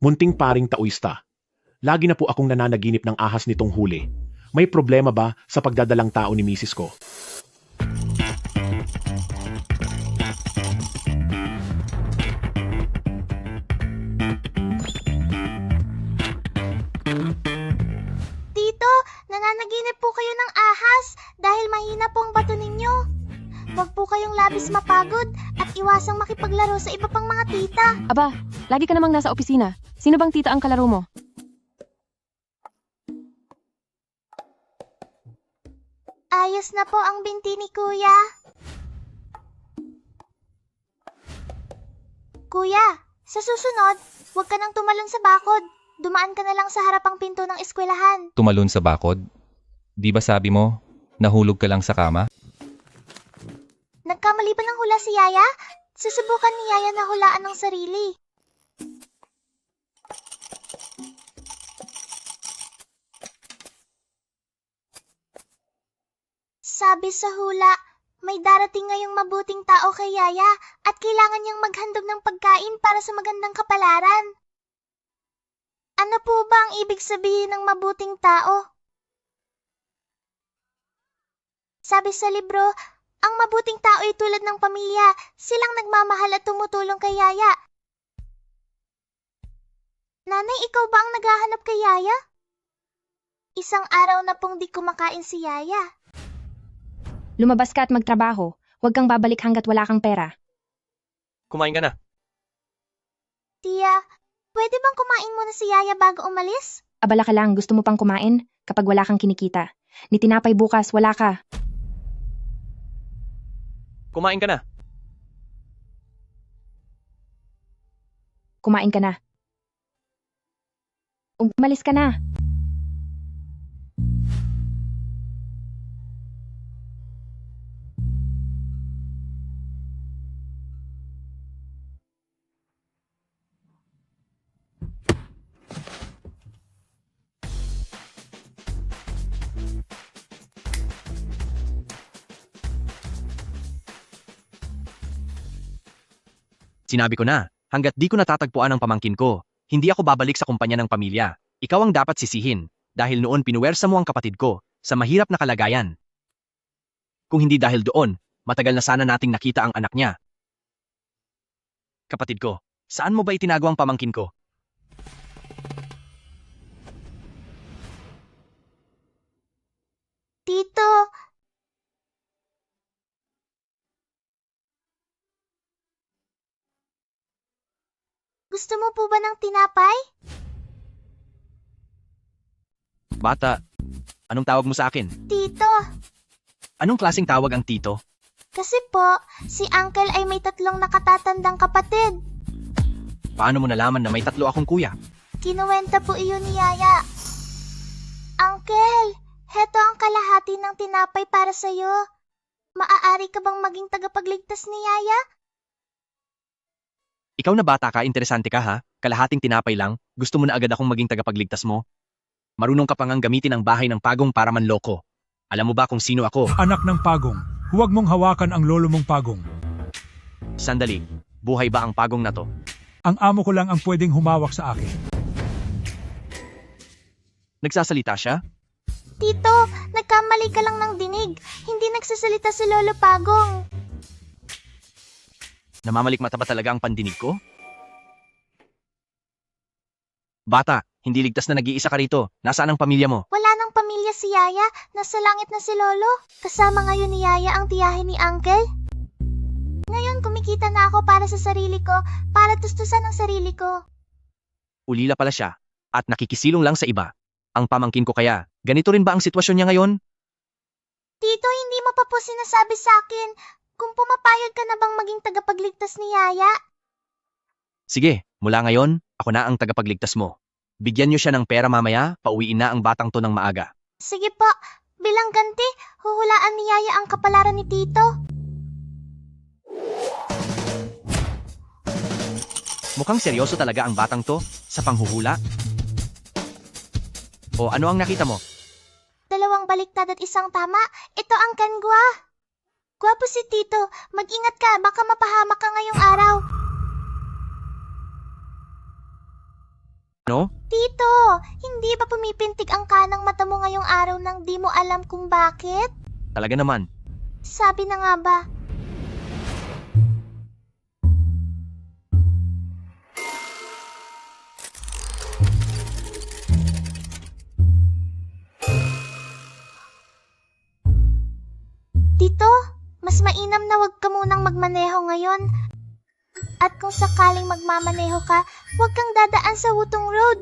Munting paring taoista. Lagi na po akong nananaginip ng ahas nitong huli. May problema ba sa pagdadalang tao ni misis ko? Tito, nananaginip po kayo ng ahas dahil mahina po ang bato ninyo. Huwag po kayong labis mapagod at iwasang makipaglaro sa iba pang mga tita. Aba, lagi ka namang nasa opisina. Sino bang tita ang kalaro mo? Ayos na po ang binti ni Kuya. Kuya, sa susunod, huwag ka nang tumalon sa bakod. Dumaan ka na lang sa harapang pinto ng eskwelahan. Tumalon sa bakod? Di ba sabi mo, nahulog ka lang sa kama? Nagkamali ba ng hula si Yaya? Susubukan ni Yaya na hulaan ng sarili. Sabi sa hula, may darating ngayong mabuting tao kay Yaya at kailangan niyang maghandog ng pagkain para sa magandang kapalaran. Ano po ba ang ibig sabihin ng mabuting tao? Sabi sa libro, ang mabuting tao ay tulad ng pamilya. Silang nagmamahal at tumutulong kay Yaya. Nanay, ikaw ba ang naghahanap kay Yaya? Isang araw na pong di kumakain si Yaya. Lumabas ka at magtrabaho. Huwag kang babalik hanggat wala kang pera. Kumain ka na. Tia, pwede bang kumain muna si Yaya bago umalis? Abala ka lang, gusto mo pang kumain kapag wala kang kinikita. Ni tinapay bukas, wala ka. Kumain ka na. Kumain ka na. Umalis ka na. Sinabi ko na, hanggat di ko natatagpuan ang pamangkin ko, hindi ako babalik sa kumpanya ng pamilya. Ikaw ang dapat sisihin, dahil noon pinuwersa mo ang kapatid ko sa mahirap na kalagayan. Kung hindi dahil doon, matagal na sana nating nakita ang anak niya. Kapatid ko, saan mo ba itinago ang pamangkin ko? Tito, gusto mo po ba ng tinapay? Bata, anong tawag mo sa akin? Tito, Anong klaseng tawag ang tito? kasi po, si Uncle ay may 3 nakatatandang kapatid. Paano mo nalaman na may 3 akong kuya? Kinuwenta po iyon ni Yaya. Uncle, heto ang kalahati ng tinapay para sa'yo. Maaari ka bang maging tagapagligtas ni Yaya? Ikaw na bata ka, interesante ka ha? Kalahating tinapay lang, gusto mo na agad akong maging tagapagligtas mo? Marunong ka pa ngang gamitin ang bahay ng pagong para manloko. Alam mo ba kung sino ako? Anak ng pagong, huwag mong hawakan ang lolo mong pagong. Sandali, buhay ba ang pagong na to? Ang amo ko lang ang pwedeng humawak sa akin. Nagsasalita siya? Tito, nagkamali ka lang ng dinig. Hindi nagsasalita si Lolo Pagong. Namamalikmata ba talaga ang pandinig ko? Bata, hindi ligtas na nag-iisa ka rito. Nasaan ang pamilya mo? Wala nang pamilya si Yaya. Nasa langit na si Lolo. Kasama ngayon ni Yaya ang tiyahin ni Uncle. Ngayon kumikita na ako para sa sarili ko, para tustusan ang sarili ko. Ulila pala siya, at nakikisilong lang sa iba. Ang pamangkin ko kaya, ganito rin ba ang sitwasyon niya ngayon? Tito, hindi mo pa po sinasabi sa akin kung pumapayag ka na bang maging tagapagligtas ni Yaya. Sige, mula ngayon, ako na ang tagapagligtas mo. Bigyan niyo siya ng pera mamaya, pauwiin na ang batang to ng maaga. Sige po, bilang ganti, huhulaan ni Yaya ang kapalaran ni Tito. Mukhang seryoso talaga ang batang to sa panghuhula. O ano ang nakita mo? 2 baliktad at 1 tama. Ito ang kangwa. Gwapo si Tito. Mag-ingat ka, baka mapahamak ka ngayong araw. No? Tito, hindi ba pumipintig ang kanang mata mo ngayong araw nang di mo alam kung bakit? Talaga naman. Sabi na nga ba? Tito, mas mainam na wag ka munang magmaneho ngayon. At kung sakaling magmamaneho ka, wag kang dadaan sa Wutong Road.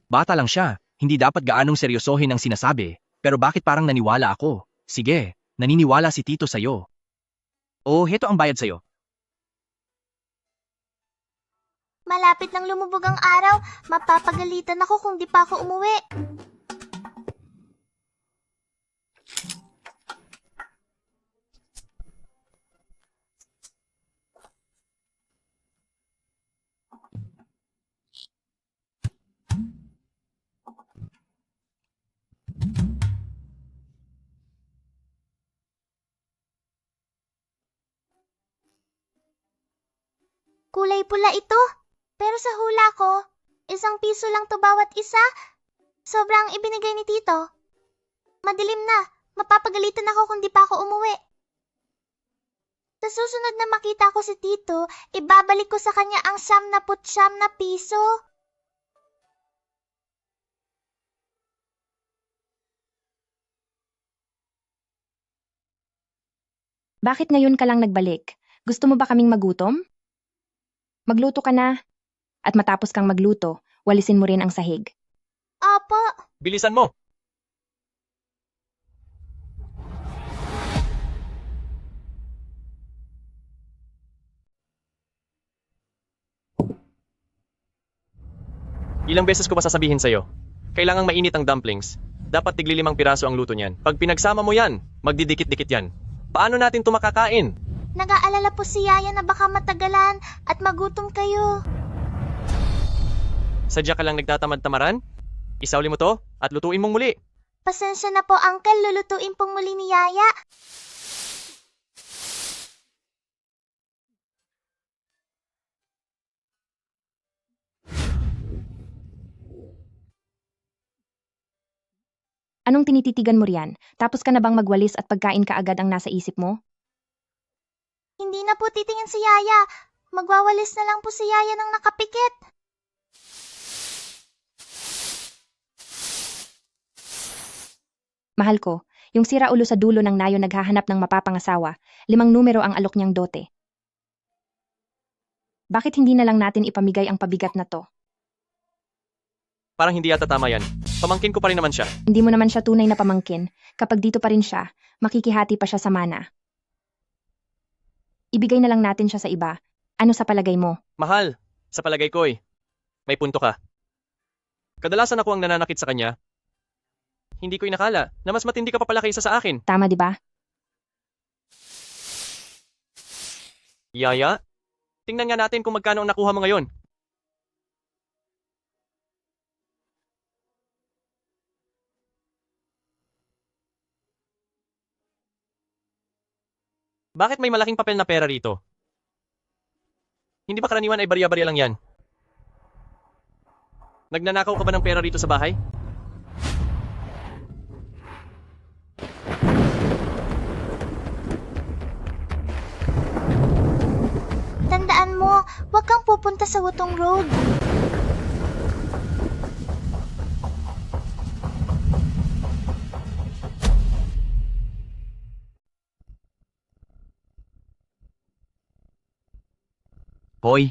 Bata lang siya. Hindi dapat gaanong seryosohin ang sinasabi. Pero bakit parang naniwala ako? Sige, naniniwala si Tito sa'yo. Oh, heto ang bayad sa'yo. Malapit nang lumubog ang araw, mapapagalitan ako kung di pa ako umuwi. Kulay pula ito. Pero sa hula ko, 1 piso lang to bawat isa. Sobrang ibinigay ni Tito. Madilim na. Mapapagalitan ako kung di pa ako umuwi. Sa susunod na makita ko si Tito, ibabalik ko sa kanya ang 99 na piso. Bakit ngayon ka lang nagbalik? Gusto mo ba kaming magutom? Magluto ka na. At matapos kang magluto, walisin mo rin ang sahig. Opo. Bilisan mo! Ilang beses ko ba sasabihin sa'yo? Kailangang mainit ang dumplings. Dapat tigli 5 piraso ang luto niyan. Pag pinagsama mo yan, magdidikit-dikit yan. Paano natin ito makakain? Nag-aalala po si Yaya na baka matagalan at magutom kayo. Sadya ka lang nagtatamad-tamaran? Isauli mo to at lutuin mong muli. Pasensya na po, Uncle. Lulutuin pong muli ni Yaya. Anong tinititigan mo riyan? Tapos ka na bang magwalis at pagkain ka agad ang nasa isip mo? Hindi na po titingin si Yaya. Magwawalis na lang po si Yaya ng nakapikit. Mahal ko, yung sira ulo sa dulo ng nayo naghahanap ng mapapangasawa, 5 numero ang alok niyang dote. Bakit hindi na lang natin ipamigay ang pabigat na to? Parang hindi yata tama yan. Pamangkin ko pa rin naman siya. Hindi mo naman siya tunay na pamangkin. Kapag dito pa rin siya, makikihati pa siya sa mana. Ibigay na lang natin siya sa iba. Ano sa palagay mo? Mahal, sa palagay ko may punto ka. Kadalasan ako ang nananakit sa kanya. Hindi ko inakala na mas matindi ka pa pala kaysa sa akin. Tama, di ba? Yaya, tingnan nga natin kung magkano ang nakuha mo ngayon. Bakit may malaking papel na pera rito? Hindi ba karaniwan ay barya-barya lang yan? Nagnanakaw ka ba ng pera rito sa bahay? Tandaan mo, huwag kang pupunta sa Wutong Road. Hoy,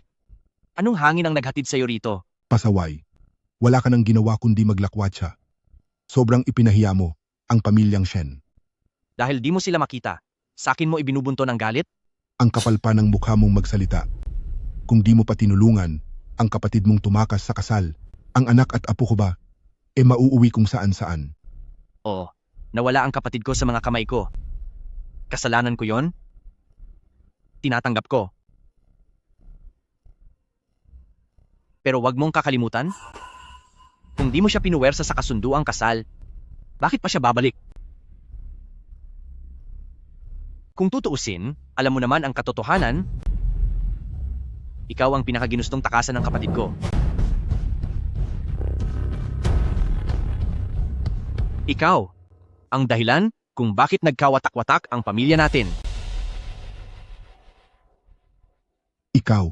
anong hangin ang naghatid sa'yo rito? Pasaway. Wala ka nang ginawa kundi maglakwatsa. Sobrang ipinahiya mo ang pamilyang Shen. Dahil di mo sila makita, sakin mo ibinubunto ng galit? Ang kapal pa ng mukha mong magsalita. Kung di mo pa tinulungan ang kapatid mong tumakas sa kasal, ang anak at apo ko ba, mauuwi kung saan-saan. Oo, nawala ang kapatid ko sa mga kamay ko. Kasalanan ko yon? Tinatanggap ko. Pero wag mong kakalimutan, kung di mo siya pinuwersa sa kasunduang kasal, bakit pa siya babalik? Kung tutuusin, alam mo naman ang katotohanan, ikaw ang pinakaginustong takasan ng kapatid ko. Ikaw, ang dahilan kung bakit nagkawatak-watak ang pamilya natin. Ikaw.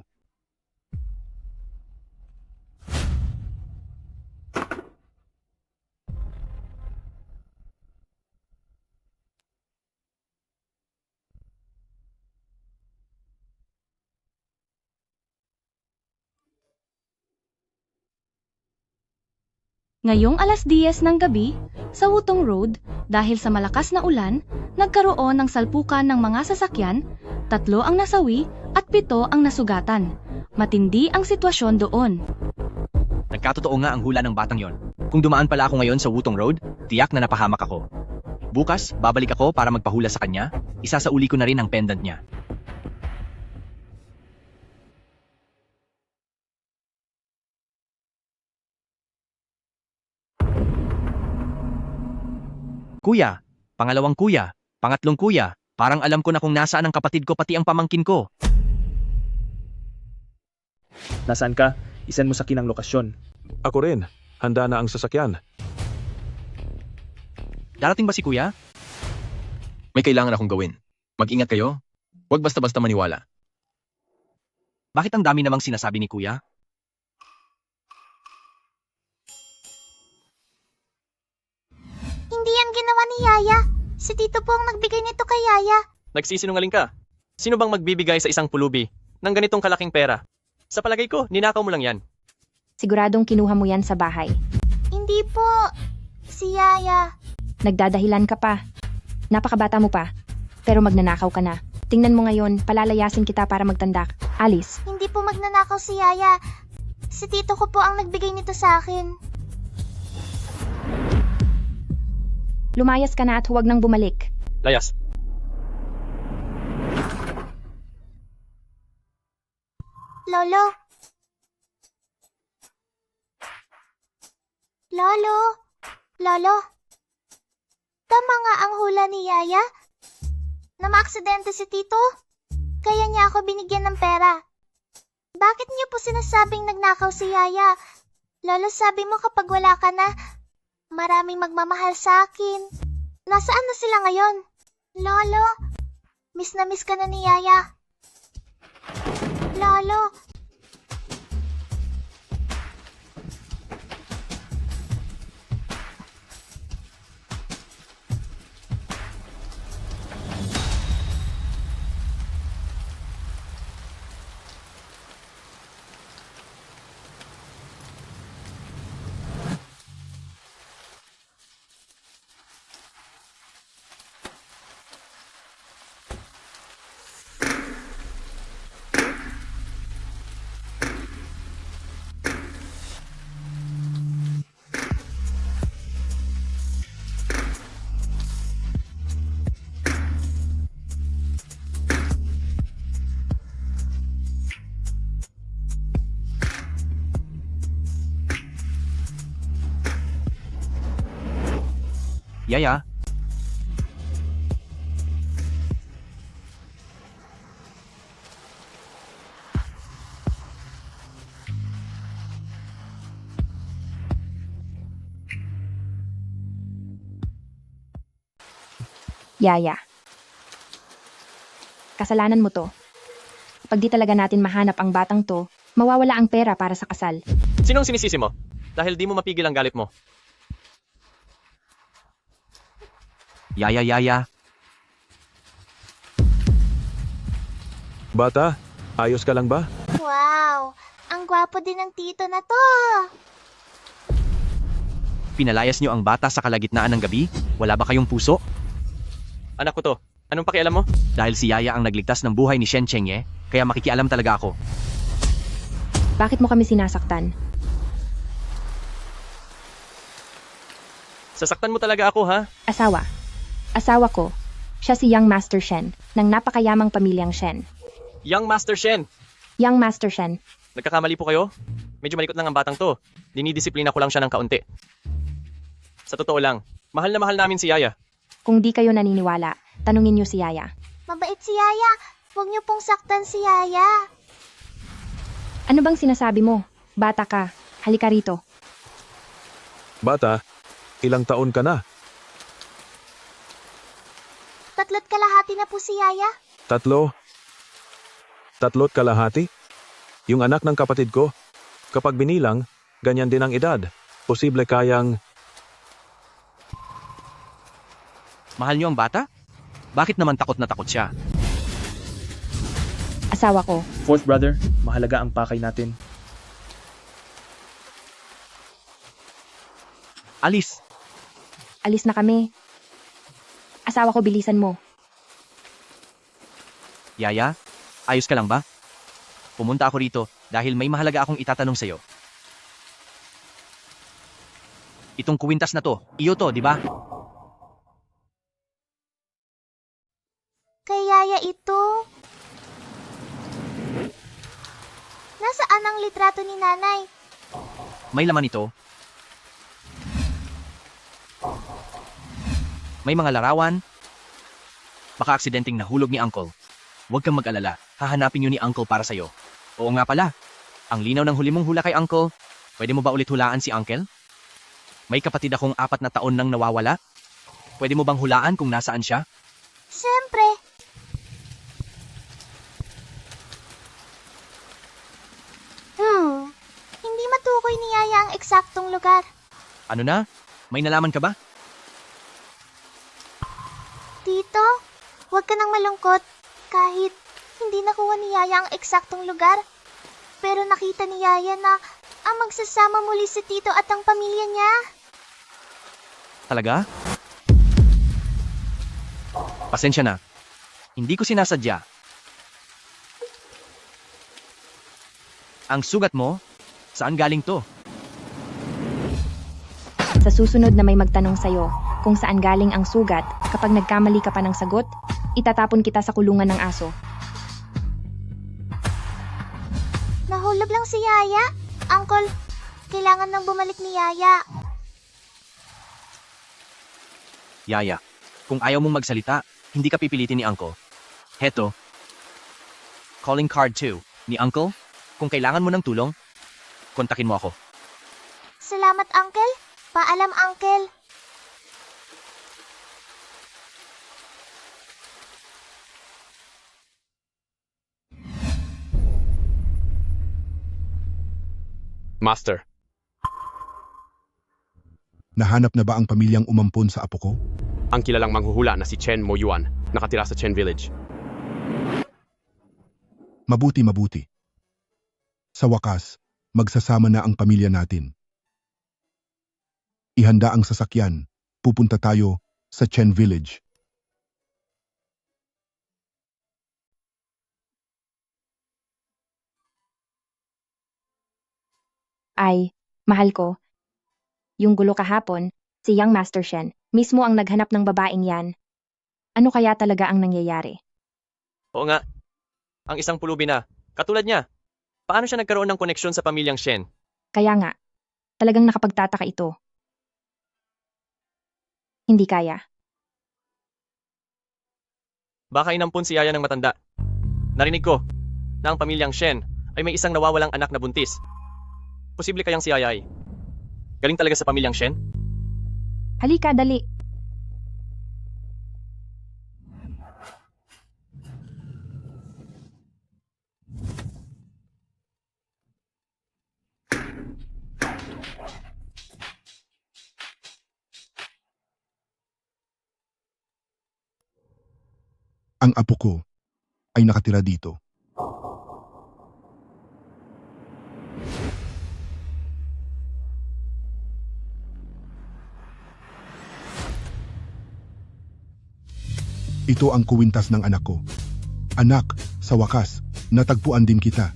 Ngayong alas 10 ng gabi, sa Wutong Road, dahil sa malakas na ulan, nagkaroon ng salpukan ng mga sasakyan, 3 ang nasawi at 7 ang nasugatan. Matindi ang sitwasyon doon. Nagkatotoo nga ang hula ng batang yon. Kung dumaan pala ako ngayon sa Wutong Road, tiyak na napahamak ako. Bukas, babalik ako para magpahula sa kanya, isasauli ko na rin ang pendant niya. Kuya, pangalawang kuya, pangatlong kuya, parang alam ko na kung nasaan ang kapatid ko pati ang pamangkin ko. Nasaan ka? Isend mo sa akin ang lokasyon. Ako rin. Handa na ang sasakyan. Darating ba si kuya? May kailangan akong gawin. Mag-ingat kayo. Huwag basta-basta maniwala. Bakit ang dami namang sinasabi ni kuya? Hindi yan ginawa ni Yaya. Si Tito po ang nagbigay nito kay Yaya. Nagsisinungaling ka. Sino bang magbibigay sa isang pulubi ng ganitong kalaking pera? Sa palagay ko, ninakaw mo lang yan. Siguradong kinuha mo yan sa bahay. Hindi po. Si Yaya. Nagdadahilan ka pa. Napakabata mo pa. Pero magnanakaw ka na. Tingnan mo ngayon, palalayasin kita para magtandak. Alice, Hindi po magnanakaw si Yaya. Si Tito ko po ang nagbigay nito sa akin. lumayas ka na at huwag nang bumalik. Layas. Lolo? Lolo? Lolo? Tama nga ang hula ni Yaya? Na maaksidente si Tito? Kaya niya ako binigyan ng pera. Bakit niyo po sinasabing nagnakaw si Yaya? Lolo, sabi mo kapag wala ka na, maraming magmamahal sa akin. Nasaan na sila ngayon? Lolo, miss na miss ka na ni Yaya. Lolo, Yaya, Yaya. Kasalanan mo to. Pag di talaga natin mahanap ang batang to, mawawala ang pera para sa kasal. Sinong sinisisi mo? Dahil di mo mapigil ang galit mo. Yaya. Bata, ayos ka lang ba? wow! Ang gwapo din ng tito na to. Pinalayas niyo ang bata sa kalagitnaan ng gabi? Wala ba kayong puso? Anak ko to. Anong pakialam mo? Dahil si Yaya ang nagligtas ng buhay ni Shen Chengye, kaya makikialam talaga ako. Bakit mo kami sinasaktan? Sasaktan mo talaga ako, ha? Asawa ko. Siya si Young Master Shen, ng napakayamang pamilyang Shen. Young Master Shen. Young Master Shen, Nagkakamali po kayo? Medyo malikot lang ang batang to. Dinidisiplina ko lang siya ng kaunti. Sa totoo lang, mahal na mahal namin si Yaya. kung di kayo naniniwala, tanungin niyo si Yaya. Mabait si Yaya. Huwag niyo pong saktan si Yaya. Ano bang sinasabi mo? Bata ka. Halika rito. Bata, ilang taon ka na? kalahati na po si Yaya. Tatlo't kalahati? Yung anak ng kapatid ko? Kapag binilang, ganyan din ang edad. Posible kayang... Mahal niyo ang bata? Bakit naman takot na takot siya? Asawa ko. Fourth brother, mahalaga ang pakay natin. Alis! Alis na kami. Asawa ko, bilisan mo. Yaya, ayos ka lang ba? Pumunta ako rito dahil may mahalaga akong itatanong sa'yo. Itong kuwintas na to, iyo to, di ba? Kay Yaya ito. Nasaan ang litrato ni Nanay? May laman ito. May mga larawan. Baka aksidenteng nahulog ni Uncle. Huwag kang mag-alala, hahanapin yun ni Uncle para sa'yo. Oo nga pala, ang linaw ng huli mong hula kay Uncle. Pwede mo ba ulit hulaan si Uncle? May kapatid akong 4 na taon nang nawawala. Pwede mo bang hulaan kung nasaan siya? Siyempre. Hindi matukoy ni Yaya ang eksaktong lugar. Ano na? May nalaman ka ba? Tito, huwag ka nang malungkot. Kahit hindi nakuha ni Yaya ang eksaktong lugar. Pero nakita ni Yaya na ang magsasama muli si Tito at ang pamilya niya. Talaga? Pasensya na. Hindi ko sinasadya. Ang sugat mo? Saan galing to? Sa susunod na may magtanong sa'yo kung saan galing ang sugat, kapag nagkamali ka pa ng sagot, itatapon kita sa kulungan ng aso. Nahulog lang si Yaya. Uncle, kailangan nang bumalik ni Yaya. Yaya, kung ayaw mong magsalita, hindi ka pipilitin ni Uncle. Heto. Calling card 2 ni Uncle. Kung kailangan mo ng tulong, kontakin mo ako. Salamat, Uncle. Paalam, Uncle. Master, Nahanap na ba ang pamilyang umampon sa apo ko? ang kilalang manghuhula na si Chen Moyuan, nakatira sa Chen Village. Mabuti. Sa wakas, magsasama na ang pamilya natin. Ihanda ang sasakyan. Pupunta tayo sa Chen Village. Ay, mahal ko. Yung gulo kahapon, si Young Master Shen, mismo ang naghanap ng babaeng yan. Ano kaya talaga ang nangyayari? Oo nga. Ang isang pulubi na, katulad niya. Paano siya nagkaroon ng koneksyon sa pamilyang Shen? Kaya nga, talagang nakapagtataka ito. Hindi kaya. Baka inampun si Yaya ng matanda. Narinig ko na ang pamilyang Shen ay may isang nawawalang anak na buntis. Posible kayang si Yaya ay galing talaga sa pamilyang Shen? Halika, dali. Ang apo ko ay nakatira dito. Ito ang kuwintas ng anak ko. Anak, sa wakas, natagpuan din kita.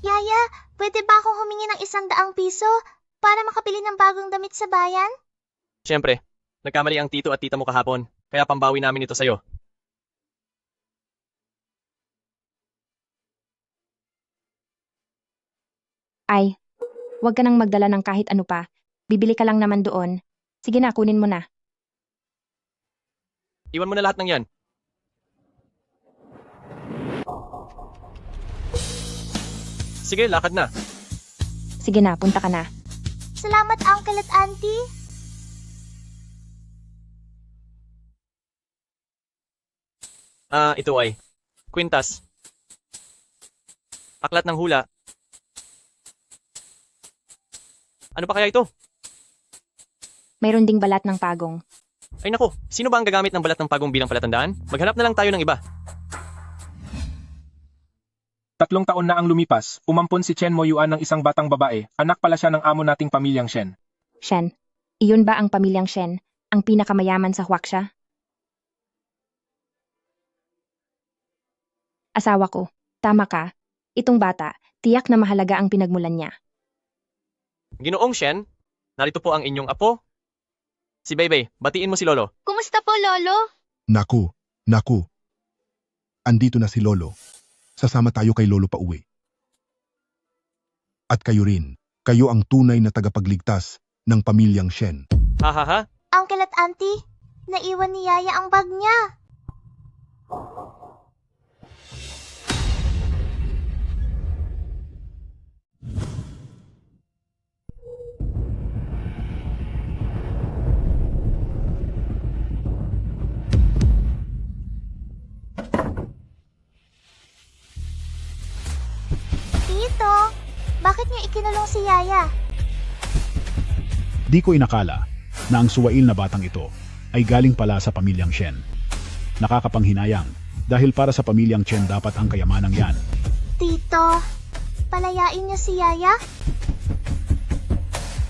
Yaya, pwede ba akong humingi ng 100 piso para makabili ng bagong damit sa bayan? Siyempre, nagkamali ang tito at tita mo kahapon, kaya pambawi namin ito sa'yo. Ay, huwag ka nang magdala ng kahit ano pa. Bibili ka lang naman doon. Sige na, kunin mo na. Iwan mo na lahat ng yan. sige, lakad na. Sige na, punta ka na. Salamat, Uncle at Auntie. Ito ay kwintas. Aklat ng hula. Ano pa kaya ito? Mayroon ding balat ng pagong. Ay nako, sino ba ang gagamit ng balat ng pagong bilang palatandaan? Maghanap na lang tayo ng iba. 3 taon na ang lumipas, umampon si Chen Moyuan ng isang batang babae, anak pala siya ng amo nating pamilyang Shen. Shen, iyon ba ang pamilyang Shen, ang pinakamayaman sa Huaxia? Asawa ko, tama ka. Itong bata, tiyak na mahalaga ang pinagmulan niya. Ginoong Shen, narito po ang inyong apo. Si Bebe, batiin mo si Lolo. Kumusta po, Lolo? Naku. Andito na si Lolo. Sasama tayo kay Lolo pa uwi. At kayo rin, kayo ang tunay na tagapagligtas ng pamilyang Shen. Ha. Uncle at Auntie, naiwan ni Yaya ang bag niya. Tito, bakit niyo ikinulong si Yaya? Di ko inakala na ang suwail na batang ito ay galing pala sa pamilyang Shen. Nakakapanghinayang dahil para sa pamilyang Chen dapat ang kayamanang yan. Tito, palayain niyo si Yaya?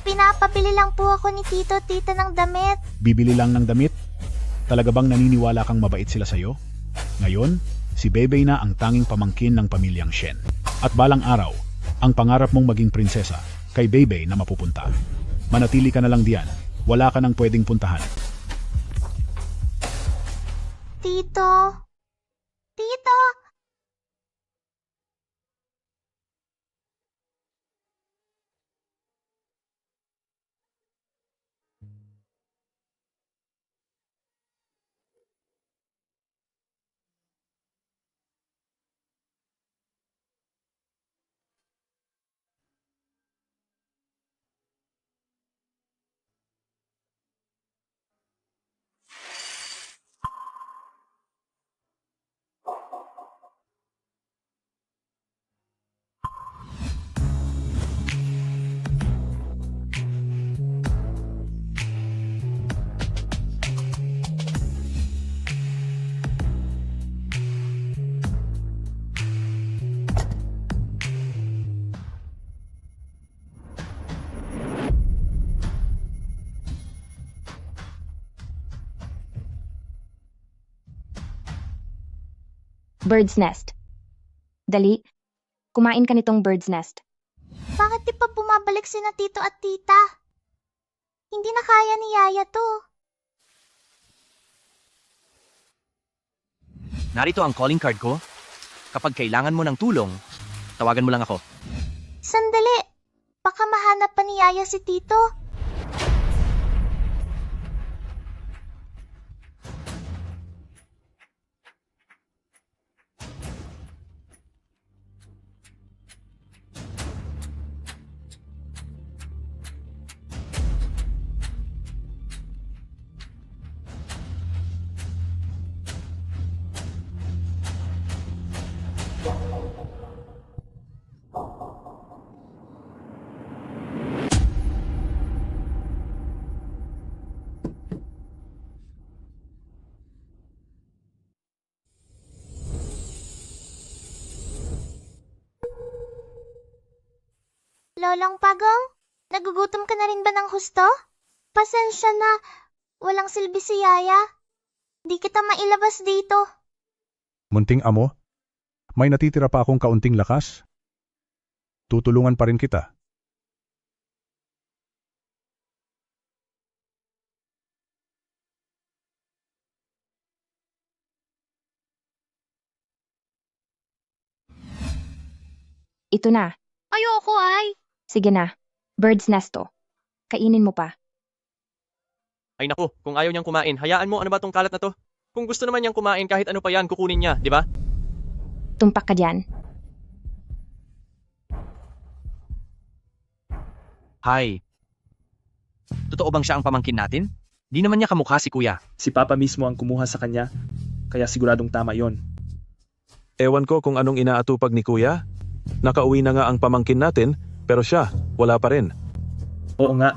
Pinapabili lang po ako ni Tita ng damit. Bibili lang ng damit? Talaga bang naniniwala kang mabait sila sa'yo? Ngayon, si Bebe na ang tanging pamangkin ng pamilyang Shen. At balang araw, ang pangarap mong maging prinsesa kay Bebe na mapupunta. Manatili ka na lang diyan. Wala ka nang pwedeng puntahan. Tito. Bird's nest. Dali, kumain ka nitong bird's nest. Bakit di pa bumabalik sina Tito at Tita? Hindi na kaya ni Yaya to. Narito ang calling card ko. Kapag kailangan mo ng tulong, tawagan mo lang ako. Sandali, baka mahanap pa ni Yaya si Tito. Lolong Pagong, nagugutom ka na rin ba ng husto? Pasensya na, walang silbi si Yaya. Di kita mailabas dito. Munting amo, may natitira pa akong kaunting lakas. Tutulungan pa rin kita. Ito na. Ayoko ay. Sige na. Bird's nest to. Kainin mo pa. Ay naku, kung ayaw niyang kumain, hayaan mo, ano ba tong kalat na to? Kung gusto naman niyang kumain kahit ano pa yan, kukunin niya, di ba? Tumpak ka dyan. Hi. Totoo bang siya ang pamangkin natin? Di naman niya kamukha si kuya. Si Papa mismo ang kumuha sa kanya, kaya siguradong tama yon. Ewan ko kung anong inaatupag ni kuya. Nakauwi na nga ang pamangkin natin, pero siya, wala pa rin. Oo nga.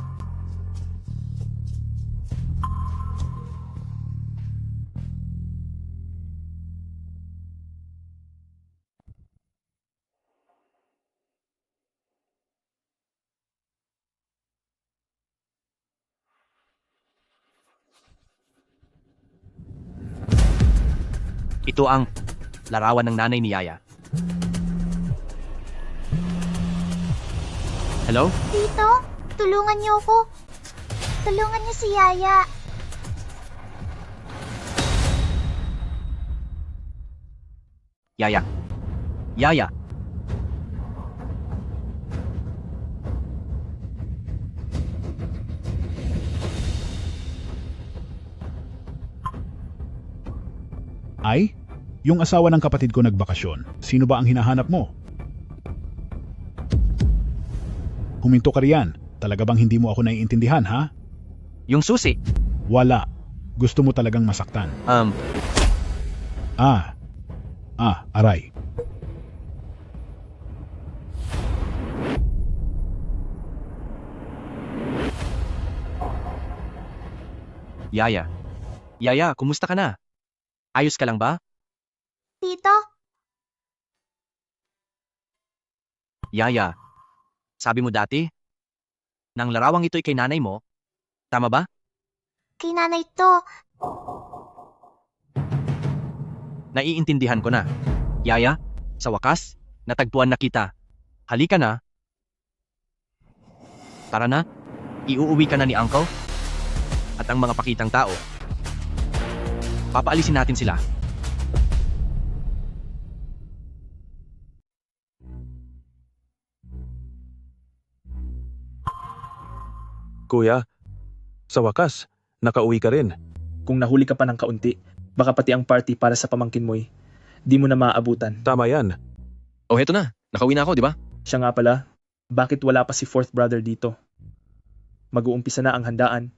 Ito ang larawan ng nanay ni Yaya. Hello? Tito, tulungan niyo ako. Tulungan niyo si Yaya. Yaya. Yaya. Ay? Yung asawa ng kapatid ko nagbakasyon. Sino ba ang hinahanap mo? Huminto ka riyan. Talaga bang hindi mo ako naiintindihan, ha? Yung susi. Wala. Gusto mo talagang masaktan. Aray. Yaya. Yaya, kumusta ka na? Ayos ka lang ba? Tito, Yaya. Sabi mo dati, nang larawang ito'y kay nanay mo. Tama ba? kay nanay to. Naiintindihan ko na. Yaya, sa wakas, natagpuan na kita. Halika na. Tara na. Iuuwi ka na ni Uncle. At ang mga pakitang tao. Papaalisin natin sila. Kuya, sa wakas, nakauwi ka rin. Kung nahuli ka pa ng kaunti, baka pati ang party para sa pamangkin mo'y di mo na maaabutan. Tama yan. Oh, heto na. Nakauwi na ako, di ba? Siya nga pala, bakit wala pa si fourth brother dito? Mag-uumpisa na ang handaan.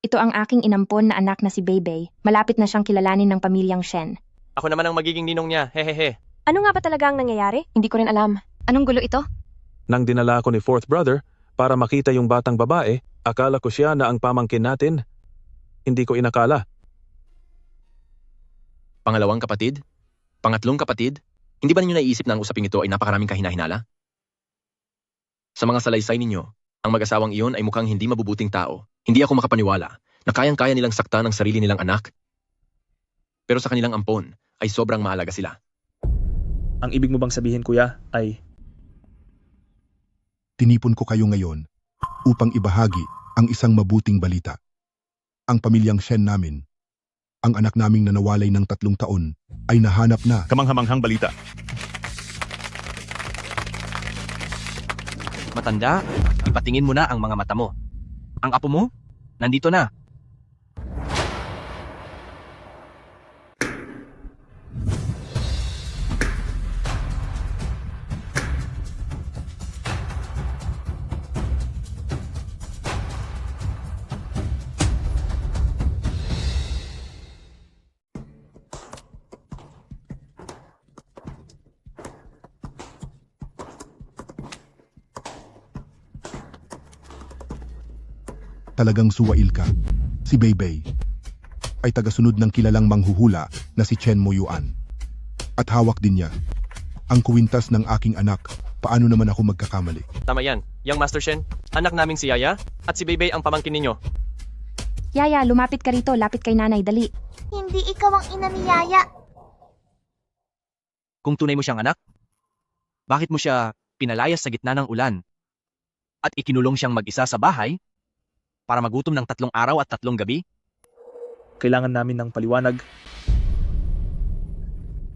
Ito ang aking inampon na anak na si Beibei. Malapit na siyang kilalanin ng pamilyang Shen. Ako naman ang magiging ninong niya, hehehe. Ano nga ba talaga ang nangyayari? Hindi ko rin alam. Anong gulo ito? Nang dinala ako ni fourth brother para makita yung batang babae, akala ko siya na ang pamangkin natin. Hindi ko inakala. Pangalawang kapatid? Pangatlong kapatid? Hindi ba ninyo naiisip na ang usaping ito ay napakaraming kahinahinala? Sa mga salaysay ninyo, ang mag-asawang iyon ay mukhang hindi mabubuting tao. Hindi ako makapaniwala na kayang-kaya nilang saktan ang sarili nilang anak. Pero sa kanilang ampon ay sobrang mahalaga sila. Ang ibig mo bang sabihin, kuya, ay Tinipon ko kayo ngayon upang ibahagi ang isang mabuting balita. Ang pamilyang Shen namin, ang anak naming nanawalay ng 3 taon, ay nahanap na. Kamanghamanghang balita. Matanda, ipatingin mo na ang mga mata mo. Ang apo mo? Nandito na. Talagang suwail ka. Si Beibei ay tagasunod ng kilalang manghuhula na si Chen Moyuan. At hawak din niya ang kuwintas ng aking anak. Paano naman ako magkakamali? Tama yan. Young Master Shen, anak naming si Yaya, at si Beibei ang pamangkin ninyo. Yaya, lumapit ka rito. Lapit kay nanay, dali. Hindi ikaw ang ina ni Yaya. Kung tunay mo siyang anak, bakit mo siya pinalayas sa gitna ng ulan at ikinulong siyang mag-isa sa bahay para magutom ng 3 araw at 3 gabi? kailangan namin ng paliwanag.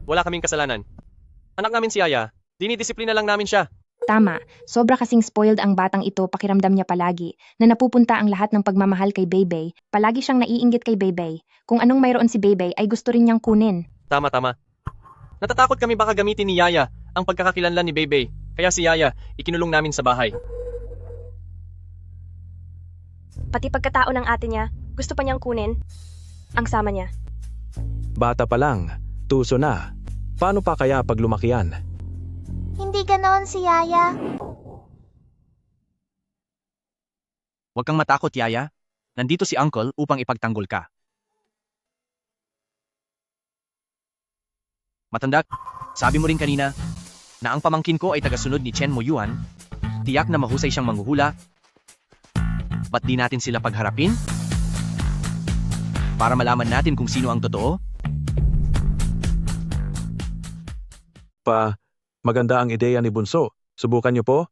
Wala kaming kasalanan. Anak namin si Yaya, dinidisiplina lang namin siya. Tama, sobra kasing spoiled ang batang ito, pakiramdam niya palagi na napupunta ang lahat ng pagmamahal kay Beybey. Palagi siyang naiinggit kay Beybey. Kung anong mayroon si Beybey ay gusto rin niyang kunin. Tama. Natatakot kami baka gamitin ni Yaya ang pagkakakilanlan ni Beybey. Kaya si Yaya, ikinulong namin sa bahay. Pati pagkatao ng ate niya, gusto pa niyang kunin ang sama niya. Bata pa lang, tuso na. Paano pa kaya pag lumaki yan? Hindi ganoon si Yaya. Huwag kang matakot, Yaya. Nandito si Uncle upang ipagtanggol ka. Matanda, sabi mo rin kanina na ang pamangkin ko ay tagasunod ni Chen Moyuan. Tiyak na mahusay siyang manghuhula. Ba't di natin sila pagharapin? Para malaman natin kung sino ang totoo? Maganda ang ideya ni Bunso. Subukan niyo po?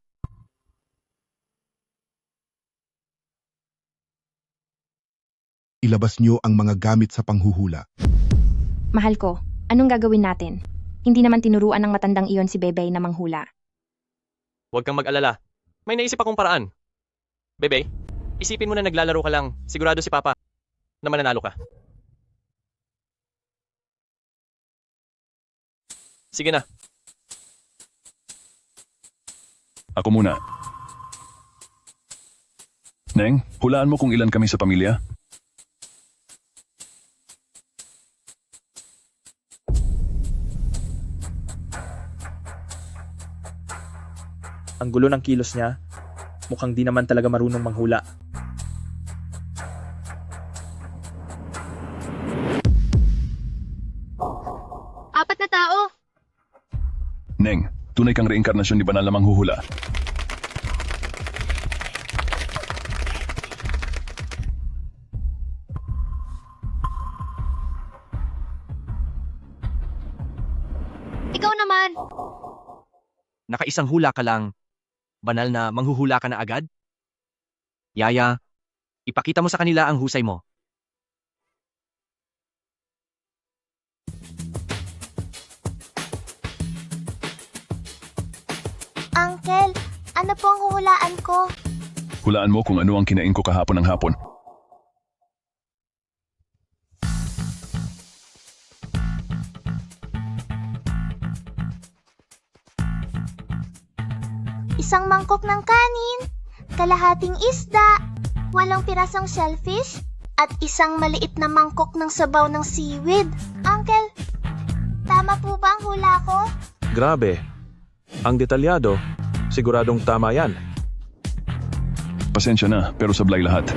Ilabas niyo ang mga gamit sa panghuhula. Mahal ko, anong gagawin natin? Hindi naman tinuruan ng matandang iyon si Beybey na manghula. Huwag kang mag-alala. May naisip akong paraan. Beybey, isipin mo na naglalaro ka lang. Sigurado si Papa na mananalo ka. Sige na. Ako muna. Neng, hulaan mo kung ilan kami sa pamilya? Ang gulo ng kilos niya. Mukhang di naman talaga marunong manghula. Apat na tao! Neng, tunay kang reinkarnasyon ni banal na manghuhula. Ikaw naman! Nakaisang hula ka lang. Banal na manghuhula ka na agad? Yaya, ipakita mo sa kanila ang husay mo. Uncle, ano po ang huhulaan ko? Hulaan mo kung ano ang kinain ko kahapon ng hapon. Isang mangkok ng kanin, kalahating isda, 8 pirasong shellfish, at isang maliit na mangkok ng sabaw ng seaweed. Uncle, tama po ba ang hula ko? Grabe. Ang detalyado. Siguradong tama yan. Pasensya na, pero sablay lahat.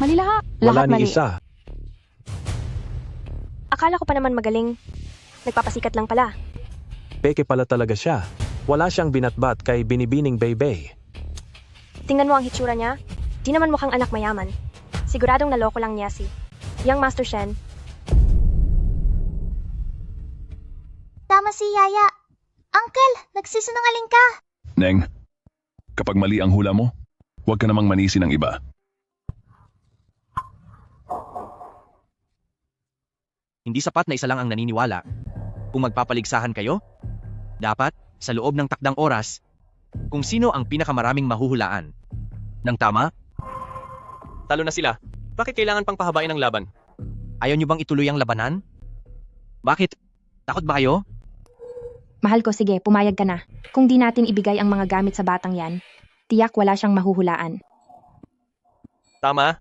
Mali lahat. Wala Lahat ni mali. isa. Akala ko pa naman magaling. Nagpapasikat lang pala. Peke pala talaga siya. Wala siyang binatbat kay binibining Beybey. Tingnan mo ang hitsura niya. Di naman mukhang anak mayaman. Siguradong naloko lang niya si Young Master Shen. Tama si Yaya. Uncle, nagsisinungaling ka. Neng, kapag mali ang hula mo, huwag ka namang manisi ng iba. Hindi sapat na isa lang ang naniniwala. Kung magpapaligsahan kayo, dapat, sa loob ng takdang oras, kung sino ang pinakamaraming mahuhulaan. Nang tama? Talo na sila. Bakit kailangan pang pahabain ang laban? Ayaw niyo bang ituloy ang labanan? Bakit? Takot ba kayo? Mahal ko, sige, pumayag ka na. Kung di natin ibigay ang mga gamit sa batang yan, tiyak wala siyang mahuhulaan. Tama?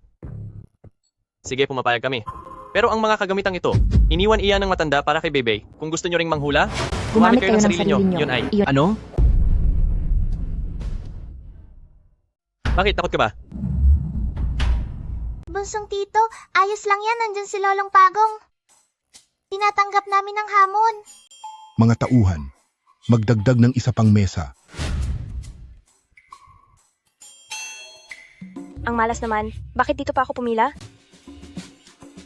Sige, pumapayag kami. Pero ang mga kagamitang ito, iniwan iyan ng matanda para kay Beybey. Kung gusto nyo ring manghula, Gumamit kayo ng sarili nyo. Yun ay. Ano? Bakit? Takot ka ba? Bunsong tito, ayos lang yan, nandyan si Lolong Pagong. Tinatanggap namin ang hamon. Mga tauhan, magdagdag ng isa pang mesa. Ang malas naman. Bakit dito pa ako pumila?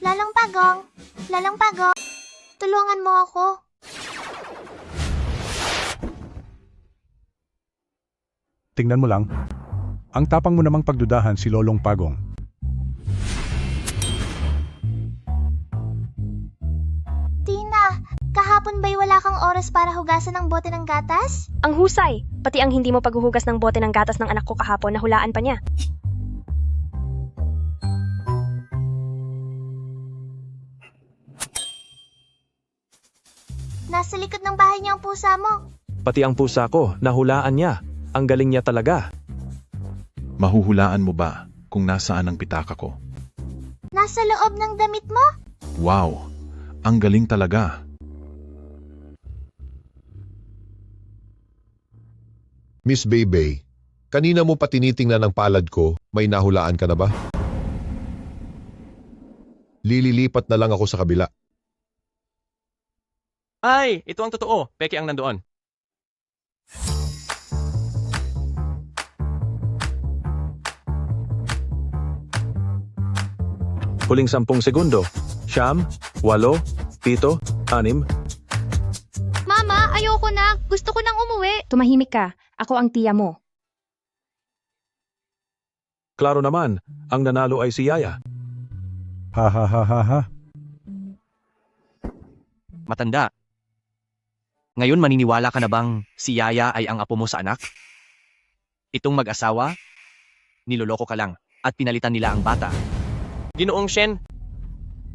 Lolong Pagong, tulungan mo ako. Tingnan mo lang. Ang tapang mo namang pagdudahan si Lolong Pagong. Tina, Kahapon ba'y wala kang oras para hugasan ng bote ng gatas? Ang husay! Pati ang hindi mo paghuhugas ng bote ng gatas ng anak ko kahapon, nahulaan pa niya. Nasa likod ng bahay niya ang pusa mo. Pati ang pusa ko, nahulaan niya. Ang galing niya talaga. Mahuhulaan mo ba kung nasaan ang pitaka ko? Nasa loob ng damit mo? Wow, ang galing talaga. Miss Beibei, kanina mo pa tinitingnan ang palad ko, may nahulaan ka na ba? Lililipat na lang ako sa kabila. Ay, ito ang totoo. Peke ang nandoon. Huling 10 segundo. 9, 8, 7, 6. Mama, ayoko na. Gusto ko nang umuwi. Tumahimik ka. Ako ang tiya mo. Klaro naman, ang nanalo ay si Yaya. Ha ha ha ha ha. Matanda. Ngayon maniniwala ka na bang si Yaya ay ang apo mo sa anak? Itong mag-asawa, niloloko ka lang at pinalitan nila ang bata. Ginoong Shen,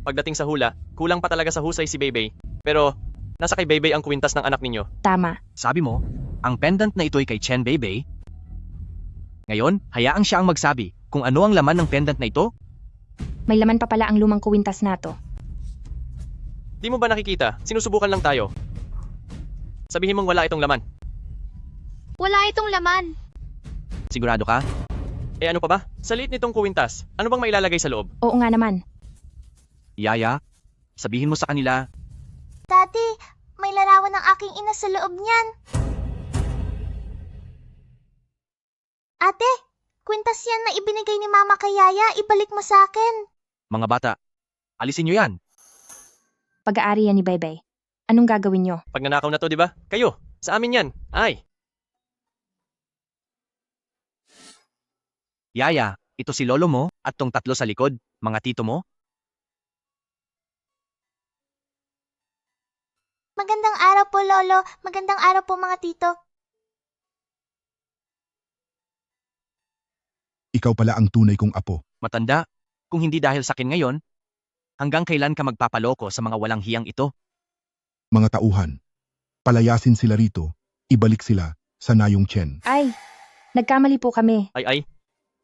pagdating sa hula, kulang pa talaga sa husay si Beibei. Pero, nasa kay Beibei ang kwintas ng anak ninyo. Tama. Sabi mo, ang pendant na ito'y kay Chen Beibei? Ngayon, hayaan siya ang magsabi kung ano ang laman ng pendant na ito? May laman pa pala ang lumang kuwintas na to. Di mo ba nakikita? Sinusubukan lang tayo. Sabihin mong wala itong laman. Wala itong laman. Sigurado ka? Eh ano pa ba? Sa liit nitong kuwintas, ano bang mailalagay sa loob? Oo nga naman. Yaya, sabihin mo sa kanila, Daddy, may larawan ng aking ina sa loob niyan. Ate, kwintas yan na ibinigay ni Mama kay Yaya, ibalik mo sa akin. mga bata, alisin nyo yan. Pag-aari yan ni Beibei. Anong gagawin nyo? Pag nanakaw na to, di ba? Kayo, sa amin yan. Ay, Yaya, ito si lolo mo at tong tatlo sa likod, mga tito mo? Magandang araw po, Lolo. Magandang araw po, mga tito. Ikaw pala ang tunay kong apo. Matanda, kung hindi dahil sa akin ngayon, hanggang kailan ka magpapaloko sa mga walang hiyang ito? Mga tauhan, palayasin sila rito, ibalik sila sa Nayong Chen. Ay, nagkamali po kami. ay.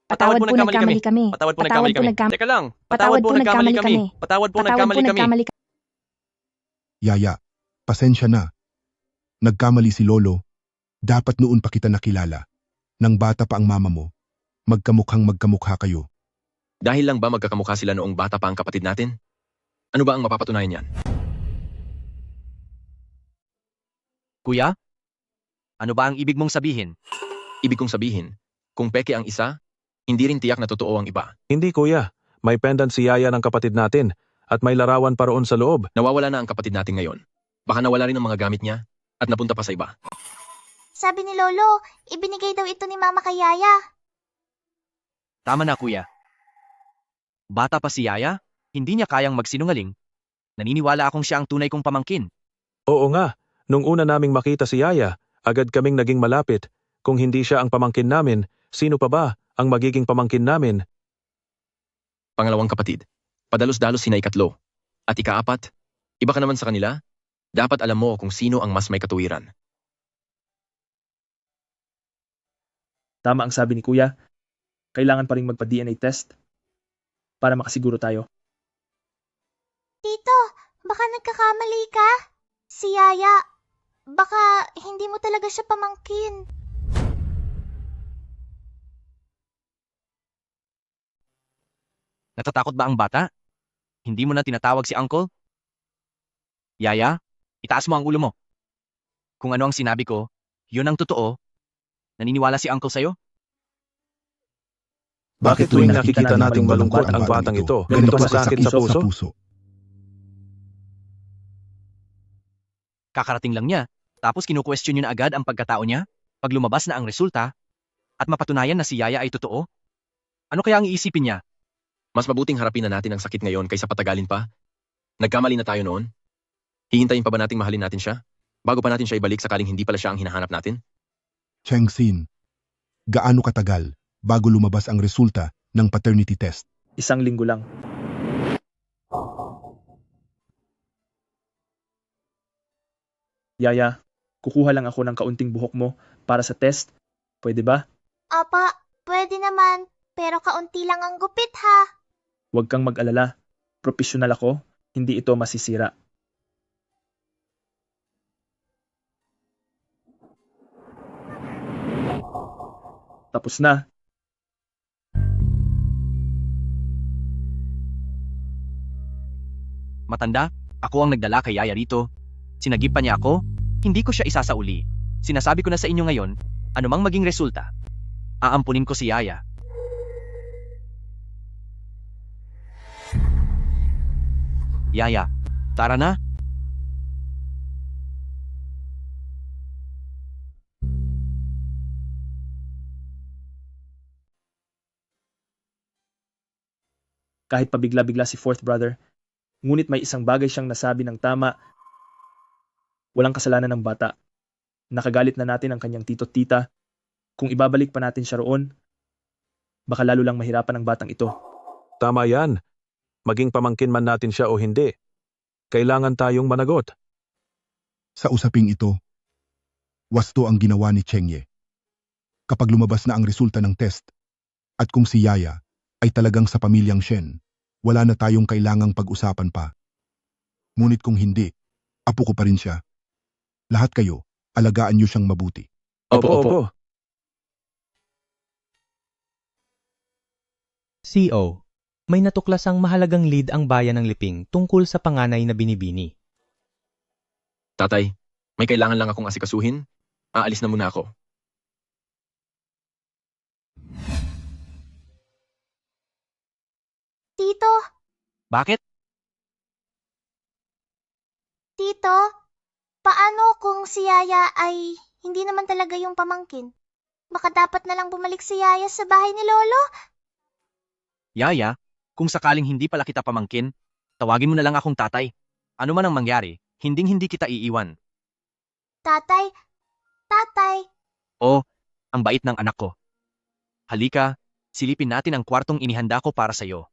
Patawad po nagkamali kami. Patawad po nagkamali kami. Teka lang. Patawad po nagkamali kami. Patawad po nagkamali kami. Yaya, pasensya na. Nagkamali si Lolo. Dapat noon pa kita nakilala. Nang bata pa ang mama mo, magkamukha kayo. Dahil lang ba magkakamukha sila noong bata pa ang kapatid natin? Ano ba ang mapapatunayan yan? Kuya? Ano ba ang ibig mong sabihin? Ibig kong sabihin, kung peke ang isa, hindi rin tiyak na totoo ang iba. Hindi kuya, may pendant si Yaya ng kapatid natin at may larawan pa roon sa loob. Nawawala na ang kapatid natin ngayon. Baka nawala rin ang mga gamit niya at napunta pa sa iba. Sabi ni Lolo, ibinigay daw ito ni Mama kay Yaya. Tama na kuya. Bata pa si Yaya, hindi niya kayang magsinungaling. Naniniwala akong siya ang tunay kong pamangkin. Oo nga, nung una naming makita si Yaya, agad kaming naging malapit. Kung hindi siya ang pamangkin namin, sino pa ba ang magiging pamangkin namin? Pangalawang kapatid, padalos-dalos sina ikatlo. At ikaapat, iba ka naman sa kanila? Dapat alam mo kung sino ang mas may katuwiran. Tama ang sabi ni Kuya. Kailangan pa rin magpa-DNA test para makasiguro tayo. Tito, baka nagkakamali ka? Si Yaya, baka hindi mo talaga siya pamangkin. Natatakot ba ang bata? Hindi mo na tinatawag si uncle? Yaya, itaas mo ang ulo mo. Kung ano ang sinabi ko, yun ang totoo. Naniniwala si uncle sa'yo? Bakit tuwing nakikita nating malungkot ang batang ito, ganito masakit sa puso? Kakarating lang niya, tapos kinu-question niyo na agad ang pagkatao niya, pag lumabas na ang resulta, at mapatunayan na si Yaya ay totoo? Ano kaya ang iisipin niya? Mas mabuting harapin na natin ang sakit ngayon kaysa patagalin pa. Nagkamali na tayo noon. Hihintayin pa ba nating mahalin natin siya? Bago pa natin siya ibalik sakaling hindi pala siya ang hinahanap natin? Cheng Xin, gaano katagal bago lumabas ang resulta ng paternity test? 1 linggo lang. Yaya, kukuha lang ako ng kaunting buhok mo para sa test. Pwede ba? Apa, pwede naman. Pero kaunti lang ang gupit ha. Huwag kang mag-alala. Profesional ako, hindi ito masisira. Tapos na. Matanda, ako ang nagdala kay Yaya rito. Sinagip pa niya ako, hindi ko siya isasauli. Sinasabi ko na sa inyo ngayon, anumang maging resulta, aampunin ko si Yaya. Yaya, tara na. Kahit pabigla-bigla si fourth brother, ngunit may isang bagay siyang nasabi ng tama. Walang kasalanan ng bata. Nakagalit na natin ang kanyang tito't tita. Kung ibabalik pa natin siya roon, baka lalo lang mahirapan ang batang ito. Tama yan. Maging pamangkin man natin siya o hindi. Kailangan tayong managot. Sa usaping ito, wasto ang ginawa ni Cheng Ye. Kapag lumabas na ang resulta ng test, at kung si Yaya ay talagang sa pamilyang Shen, wala na tayong kailangang pag-usapan pa. Ngunit kung hindi, apo ko pa rin siya. Lahat kayo, alagaan niyo siyang mabuti. Opo. CO, may natuklasang mahalagang lead ang bayan ng Liping tungkol sa panganay na binibini. Tatay, may kailangan lang akong asikasuhin. Aalis na muna ako. Tito, Bakit? Tito, paano kung si Yaya ay hindi naman talaga yung pamangkin? Baka dapat na lang bumalik si Yaya sa bahay ni Lolo? Yaya, kung sakaling hindi pala kita pamangkin, tawagin mo na lang akong tatay. Ano man ang mangyari, hinding-hindi kita iiwan. Tatay, O, ang bait ng anak ko. Halika, silipin natin ang kwartong inihanda ko para sa'yo.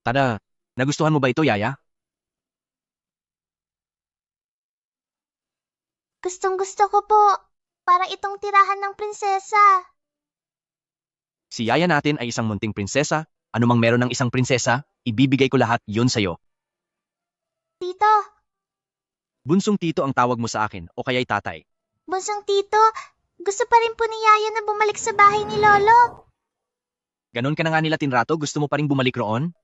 Tada, nagustuhan mo ba ito, Yaya? gustong-gusto ko po. Parang itong tirahan ng prinsesa. Si Yaya natin ay isang munting prinsesa. Anumang meron ng isang prinsesa, ibibigay ko lahat yun sa'yo. Tito, Bunsong tito ang tawag mo sa akin o kaya'y tatay. bunsong tito, gusto pa rin po ni Yaya na bumalik sa bahay ni Lolo. Ganon ka na nga nila tinrato, gusto mo pa rin bumalik roon?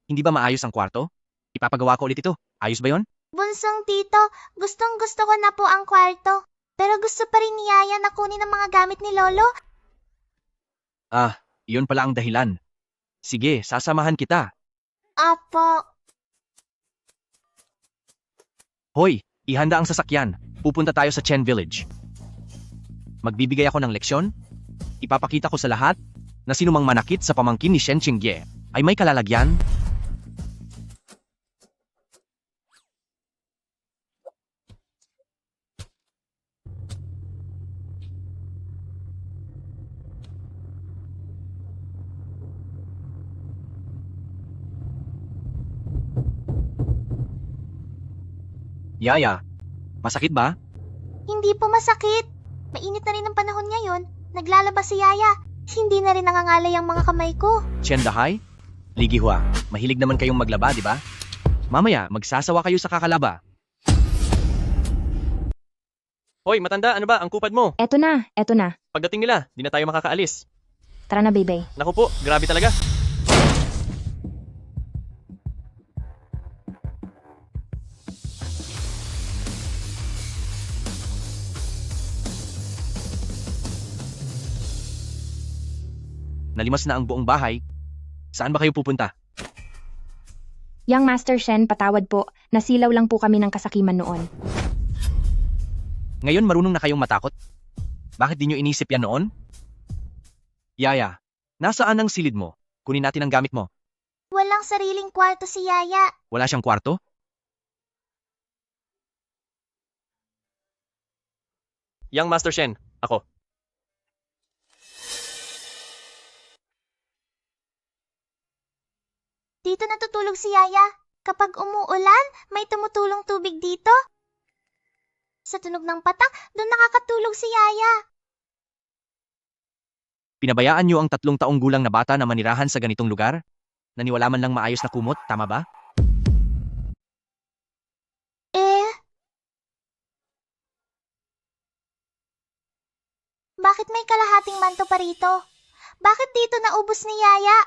Hindi ba maayos ang kwarto? Ipapagawa ko ulit ito. Ayos ba yon? Bunsong tito, gustong-gusto ko na po ang kwarto. Pero gusto pa rin ni Yaya na kunin ang mga gamit ni Lolo. Ah, iyon pala ang dahilan. Sige, sasamahan kita. Apo, Hoy, ihanda ang sasakyan. Pupunta tayo sa Chen Village. Magbibigay ako ng leksyon. Ipapakita ko sa lahat na sinumang manakit sa pamangkin ni Shen Qingye ay may kalalagyan. Yaya, masakit ba? hindi po masakit. Mainit na rin ang panahon ngayon. Naglalabas si Yaya. Hindi na rin nangangalay ang mga kamay ko. Chen Dahay? Ligi Hua, mahilig naman kayong maglaba, di ba? Mamaya, magsasawa kayo sa kakalaba. Hoy, matanda, ano ba? Ang kupad mo. Eto na. Pagdating nila, di na tayo makakaalis. Tara na, baby. Naku po, grabe talaga. Nalimas na ang buong bahay. Saan ba kayo pupunta? Young Master Shen, patawad po. Nasilaw lang po kami ng kasakiman noon. Ngayon marunong na kayong matakot? Bakit di nyo inisip yan noon? Yaya, nasaan ang silid mo? Kunin natin ang gamit mo. Walang sariling kwarto si Yaya. Wala siyang kwarto? Young Master Shen, ako. Dito natutulog si Yaya. Kapag umuulan, may tumutulong tubig dito. Sa tunog ng patak, doon nakakatulog si Yaya. Pinabayaan niyo ang 3 taong gulang na bata na manirahan sa ganitong lugar? Naniwala man lang maayos na kumot, tama ba? Bakit may kalahating manto pa rito? Bakit dito naubos ni Yaya?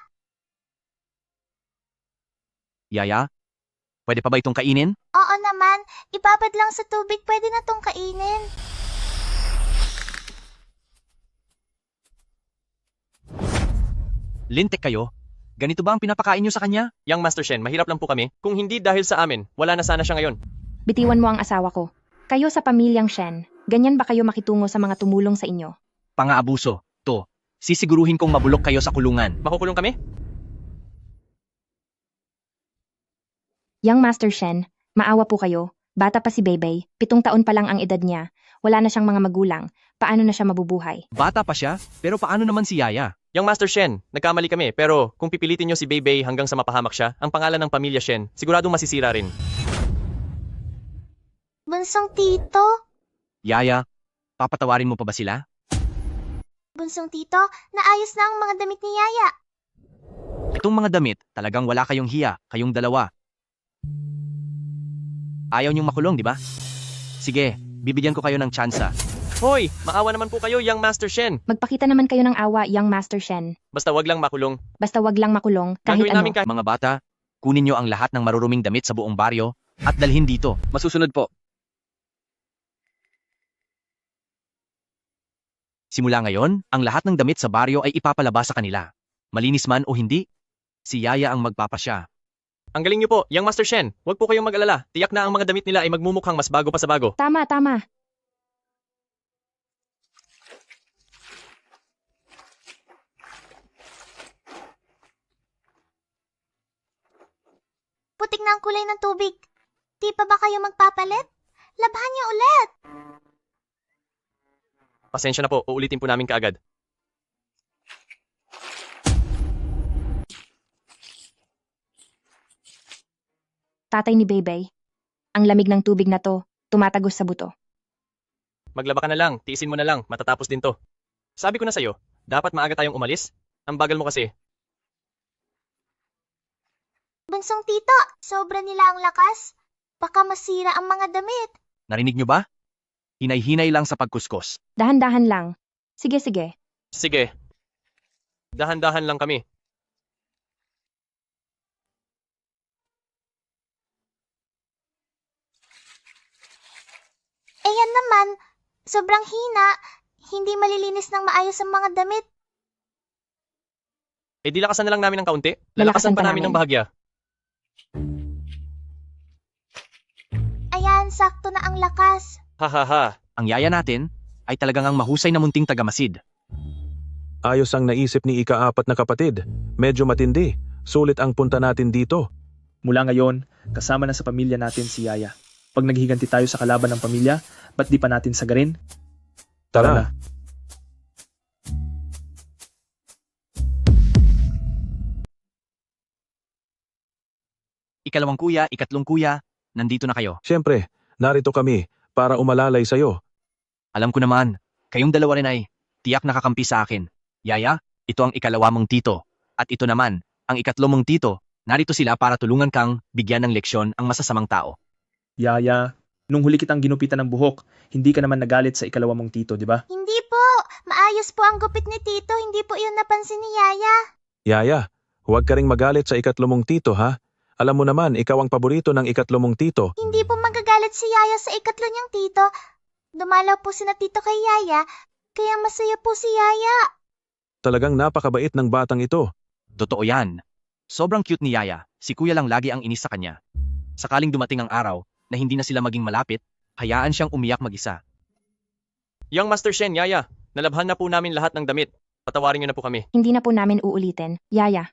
Yaya, pwede pa ba itong kainin? Oo naman, ibabad lang sa tubig, pwede na tong kainin. Lintek kayo? Ganito ba ang pinapakain niyo sa kanya? Young Master Shen, mahirap lang po kami. Kung hindi dahil sa amin, wala na sana siya ngayon. Bitiwan mo ang asawa ko. Kayo sa pamilyang Shen, ganyan ba kayo makitungo sa mga tumulong sa inyo? Pang-aabuso. To, sisiguruhin kong mabulok kayo sa kulungan. Makukulong kami? Young Master Shen, maawa po kayo. Bata pa si Beibei, 7 taon pa lang ang edad niya. Wala na siyang mga magulang. Paano na siya mabubuhay? Bata pa siya, pero paano naman si Yaya? Young Master Shen, nagkamali kami, pero kung pipilitin niyo si Beibei hanggang sa mapahamak siya, ang pangalan ng pamilya Shen, siguradong masisira rin. Bunsong tito? Yaya, papatawarin mo pa ba sila? Bunsong tito, naayos na ang mga damit ni Yaya. Itong mga damit, talagang wala kayong hiya, kayong dalawa. Ayaw niyong makulong, di ba? Sige, bibigyan ko kayo ng tsansa. Hoy, maawa naman po kayo, Young Master Shen. Magpakita naman kayo ng awa, Young Master Shen. Basta wag lang makulong. Basta wag lang makulong, kahit Gagawin ano. namin Mga bata, kunin niyo ang lahat ng maruruming damit sa buong baryo at dalhin dito. Masusunod po. Simula ngayon, ang lahat ng damit sa baryo ay ipapalabas sa kanila. Malinis man o hindi, si Yaya ang magpapasya. Ang galing niyo po, Young Master Shen. Huwag po kayong mag-alala. Tiyak na ang mga damit nila ay magmumukhang mas bago pa sa bago. Tama, tama. Putik na ang kulay ng tubig. Di pa ba kayo magpapalit? Labhan niyo ulit. Pasensya na po, uulitin po namin kaagad. Tatay ni Beibei. Ang lamig ng tubig na to, tumatagos sa buto. Maglaba ka na lang, tiisin mo na lang, matatapos din to. Sabi ko na sa'yo, dapat maaga tayong umalis. Ang bagal mo kasi. Bunsong tito, sobra nila ang lakas. Baka masira ang mga damit. Narinig niyo ba? Hinay-hinay lang sa pagkuskos. Dahan-dahan lang. Sige, sige. Sige. Dahan-dahan lang kami. Yan naman, sobrang hina. Hindi malilinis ng maayos ang mga damit. Eh di lakasan na lang namin ng kaunti. Lalakasan Lalakasan pa pa namin namin. ng bahagya. Ayan, sakto na ang lakas. Hahaha. Ang Yaya natin ay talagang ang mahusay na munting tagamasid. Ayos ang naisip ni ika-4 na kapatid. Medyo matindi. Sulit ang punta natin dito. Mula ngayon, kasama na sa pamilya natin si Yaya. Pag naghihiganti tayo sa kalaban ng pamilya, ba't di pa natin sagarin? Tara. na. Ikalawang kuya, ikatlong kuya, nandito na kayo. Siyempre, narito kami para umalalay sa'yo. Alam ko naman, kayong dalawa rin ay tiyak nakakampi sa akin. Yaya, ito ang ikalawa mong tito. At ito naman, ang ikatlo mong tito. Narito sila para tulungan kang bigyan ng leksyon ang masasamang tao. Yaya, nung huli kitang ginupitan ng buhok, hindi ka naman nagalit sa ikalawa mong tito, di ba? Hindi po, maayos po ang gupit ni Tito, hindi po yun napansin ni Yaya. Yaya, huwag ka ring magalit sa ikatlo mong tito ha. Alam mo naman, ikaw ang paborito ng ikatlo mong tito. Hindi po magagalit si Yaya sa ikatlo niyang tito. Dumalaw po sina Tito kay Yaya, kaya masaya po si Yaya. Talagang napakabait ng batang ito. Totoo yan. Sobrang cute ni Yaya, si kuya lang lagi ang inis sa kanya. Sakaling dumating ang araw na hindi na sila maging malapit, hayaan siyang umiyak mag-isa. Young Master Shen, Yaya, nalabhan na po namin lahat ng damit. Patawarin niyo na po kami. Hindi na po namin uulitin. Yaya,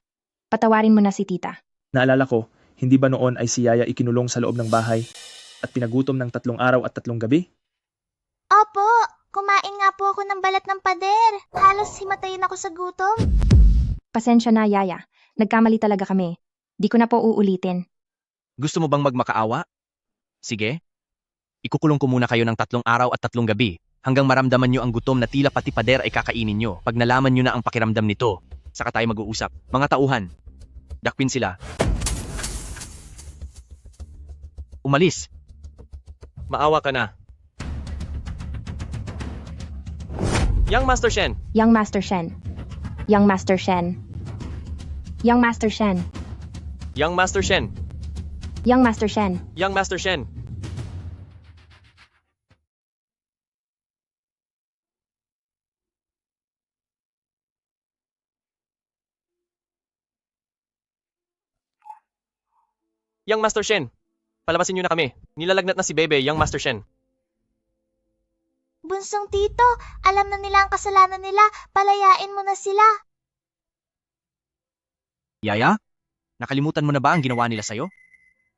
patawarin mo na si tita. Naalala ko, hindi ba noon ay si Yaya ikinulong sa loob ng bahay at pinagutom ng 3 araw at 3 gabi? Opo, kumain nga po ako ng balat ng pader. Halos himatayin ako sa gutom. Pasensya na, Yaya. Nagkamali talaga kami. Di ko na po uulitin. Gusto mo bang magmakaawa? Sige. Ikukulong ko muna kayo ng 3 araw at 3 gabi hanggang maramdaman nyo ang gutom na tila pati pader ay kakainin nyo. Pag nalaman nyo na ang pakiramdam nito, saka tayo mag-uusap. Mga tauhan, dakpin sila. Umalis. Maawa ka na. Young Master Shen! Young Master Shen. Young Master Shen. Young Master Shen. Young Master Shen! Young Master Shen. Young Master Shen! Young Master Shen! Palabasin niyo na kami. Nilalagnat na si Bebe, Young Master Shen. Bunsong tito, alam na nila ang kasalanan nila. Palayain mo na sila. Yaya, nakalimutan mo na ba ang ginawa nila sa'yo?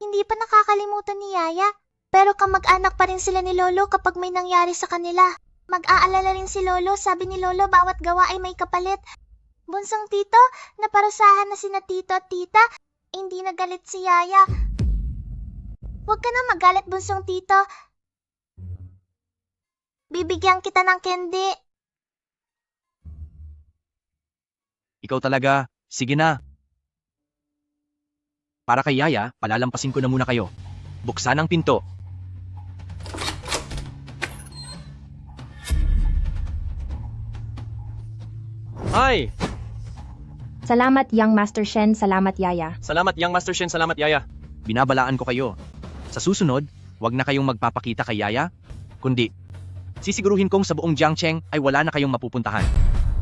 Hindi pa nakakalimutan ni Yaya. Pero kamag-anak pa rin sila ni Lolo kapag may nangyari sa kanila. Mag-aalala rin si Lolo, sabi ni Lolo bawat gawa ay may kapalit. Bunsong tito, naparusahan na sina tito at tita. Hindi nagalit si Yaya. Huwag ka na magalit, bunsong tito. Bibigyan kita ng candy. Ikaw talaga, sige na. Para kay Yaya, palalampasin ko na muna kayo. Buksan ang pinto. Hi! Salamat, Young Master Shen. Salamat, Yaya. Salamat, Young Master Shen. Salamat, Yaya. Binabalaan ko kayo. Sa susunod, wag na kayong magpapakita kay Yaya, kundi sisiguruhin kong sa buong Jiangcheng ay wala na kayong mapupuntahan.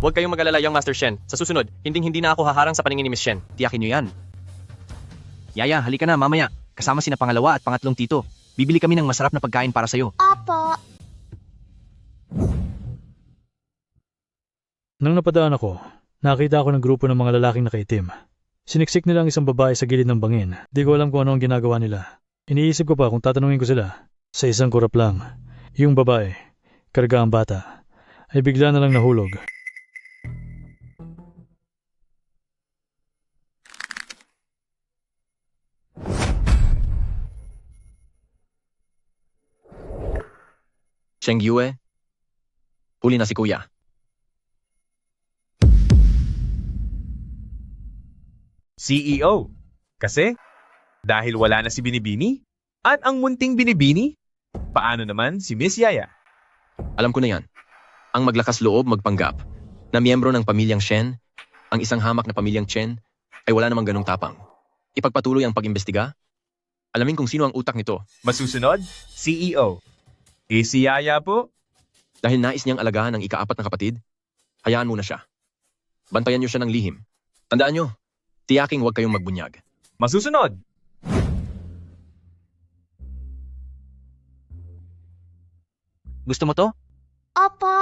Huwag kayong mag-alala, Young Master Shen. Sa susunod, hindi na ako haharang sa paningin ni Miss Shen. Tiyakin nyo yan. Yaya, halika na mamaya. Kasama sina pangalawa at pangatlong tito. Bibili kami ng masarap na pagkain para sa'yo. Opo. Nang napadaan ako, nakita ako ng grupo ng mga lalaking nakaitim. Siniksik nila ang isang babae sa gilid ng bangin. Di ko alam kung ano ang ginagawa nila. Iniisip ko pa kung tatanungin ko sila. Sa isang kurap lang, yung babae, karga ang bata, ay bigla na lang nahulog. Cheng Yue, huli na si Kuya. CEO. Kasi, dahil wala na si Binibini, at ang munting Binibini, paano naman si Miss Yaya? Alam ko na yan. Ang maglakas loob magpanggap na miyembro ng pamilyang Shen, ang isang hamak na pamilyang Chen, ay wala namang ganong tapang. Ipagpatuloy ang pag-imbestiga. Alamin kung sino ang utak nito. Masusunod, CEO. Si Yaya po? Dahil nais niyang alagahan ng ika-4 na kapatid, hayaan muna siya. Bantayan niyo siya ng lihim. Tandaan niyo, tiyaking huwag kayong magbunyag. Masusunod! Gusto mo to? Opo.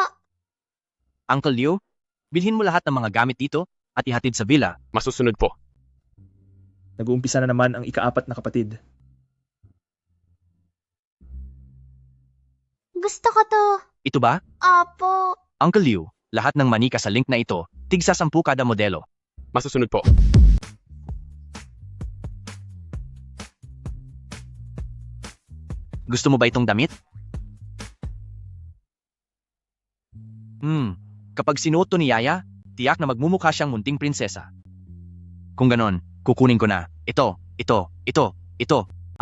Uncle Liu, bilhin mo lahat ng mga gamit dito at ihatid sa villa. Masusunod po. Nag-uumpisa na naman ang ika-4 na kapatid. Gusto ko to. Ito ba? Opo. Uncle Liu, lahat ng manika sa link na ito, tigsa 10 kada modelo. Masusunod po. Gusto mo ba itong damit? Kapag sinuot to ni Yaya, tiyak na magmumukha siyang munting prinsesa. Kung ganon, kukunin ko na. Ito.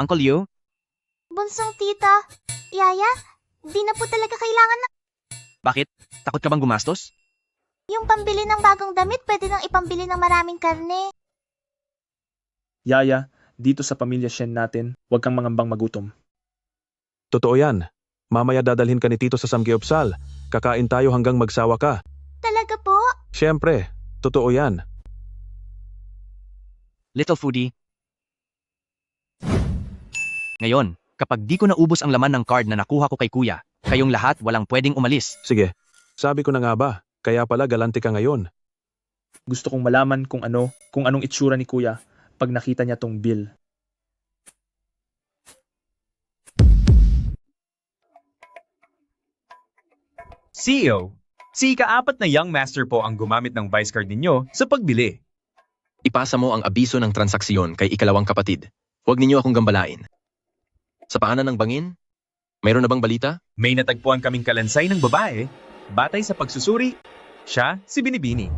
Uncle Liu? Bunsong tita. Yaya, di na po talaga kailangan na. Bakit? Takot ka bang gumastos? Yung pambili ng bagong damit, pwede nang ipambili ng maraming karne. Yaya, dito sa pamilya Shen natin, huwag kang mangambang magutom. Totoo yan. Mamaya dadalhin ka ni Tito sa Samgyeopsal. Kakain tayo hanggang magsawa ka. Talaga po? Siyempre, totoo yan. Little foodie. Ngayon, kapag di ko naubos ang laman ng card na nakuha ko kay Kuya, kayong lahat walang pwedeng umalis. Sige, sabi ko na nga ba, Kaya pala galante ka ngayon. Gusto kong malaman kung anong itsura ni kuya pag nakita niya tong bill. CEO, si ika-4 na young master po ang gumamit ng vice card ninyo sa pagbili. Ipasa mo ang abiso ng transaksyon kay ikalawang kapatid. Huwag ninyo akong gambalain. Sa paanan ng bangin, mayroon na bang balita? May natagpuan kaming kalansay ng babae, batay sa pagsusuri, siya si Binibini.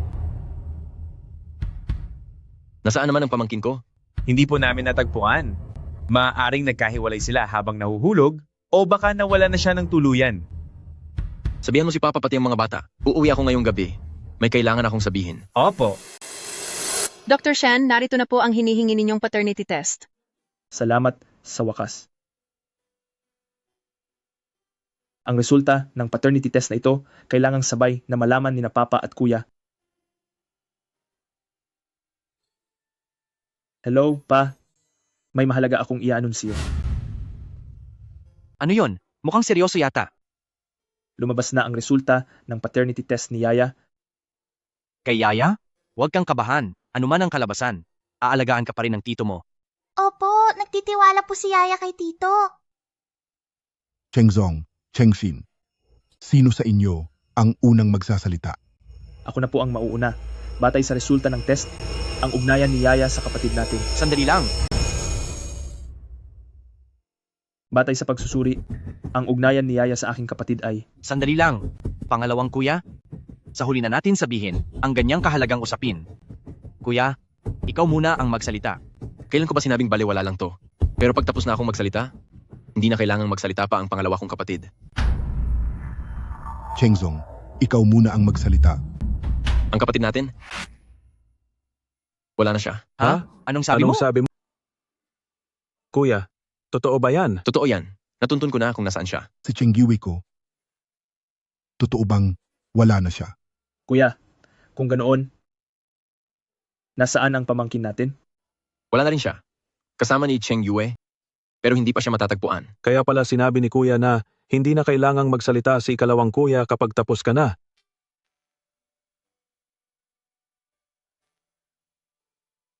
Nasaan naman ang pamangkin ko? Hindi po namin natagpuan. Maaaring nagkahiwalay sila habang nahuhulog o baka nawala na siya ng tuluyan. Sabihan mo si Papa pati ang mga bata. Uuwi ako ngayong gabi. May kailangan akong sabihin. Opo. Dr. Shen, narito na po ang hinihingi ninyong paternity test. Salamat sa wakas. Ang resulta ng paternity test na ito kailangang sabay na malaman ni na Papa at Kuya. Hello, Pa. May mahalaga akong i-anunsyo. Ano yon? Mukhang seryoso yata. Lumabas na ang resulta ng paternity test ni Yaya. Kay Yaya? Huwag kang kabahan. Ano man ang kalabasan. Aalagaan ka pa rin ng tito mo. Opo, nagtitiwala po si Yaya kay Tito. Chengzong, Chengxin, sino sa inyo ang unang magsasalita? Ako na po ang mauuna. Batay sa resulta ng test, ang ugnayan ni Yaya sa kapatid natin. Sandali lang. Batay sa pagsusuri, ang ugnayan ni Yaya sa aking kapatid ay... Sandali lang. Pangalawang kuya, sa huli na natin sabihin ang ganyang kahalagang usapin. Kuya, ikaw muna ang magsalita. Kailan ko ba sinabing baliwala lang to? Pero pag tapos na akong magsalita, hindi na kailangang magsalita pa ang pangalawa kong kapatid. Chengzong, ikaw muna ang magsalita. Ang kapatid natin? Wala na siya. Ha? Anong sabi mo? mo? Kuya, totoo ba yan? Totoo yan. Natuntun ko na kung nasaan siya. Si Chenggiwi ko, totoo bang wala na siya? Kuya, kung ganoon, nasaan ang pamangkin natin? Wala na rin siya. Kasama ni Cheng Yue, pero hindi pa siya matatagpuan. Kaya pala sinabi ni Kuya na hindi na kailangang magsalita si ikalawang kuya kapag tapos ka na.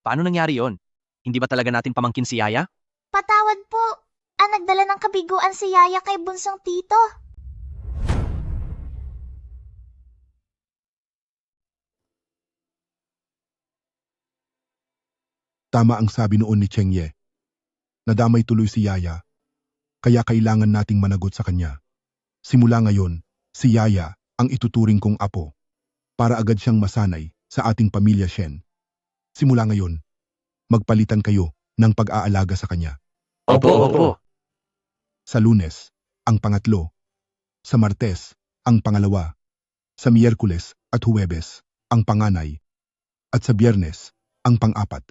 Paano nangyari yon? Hindi ba talaga natin pamangkin si Yaya? Patawad po. Ang nagdala ng kabiguan si Yaya kay bunsong tito. Tama ang sabi noon ni Cheng Ye. Nadamay tuloy si Yaya, kaya kailangan nating managot sa kanya. Simula ngayon, si Yaya ang ituturing kong apo, para agad siyang masanay sa ating pamilya Shen. Simula ngayon, magpalitan kayo ng pag-aalaga sa kanya. Opo. Sa Lunes, ang pangatlo. Sa Martes, ang pangalawa. Sa Miyerkules at Huwebes, ang panganay. At sa Biyernes, ang pang-apat.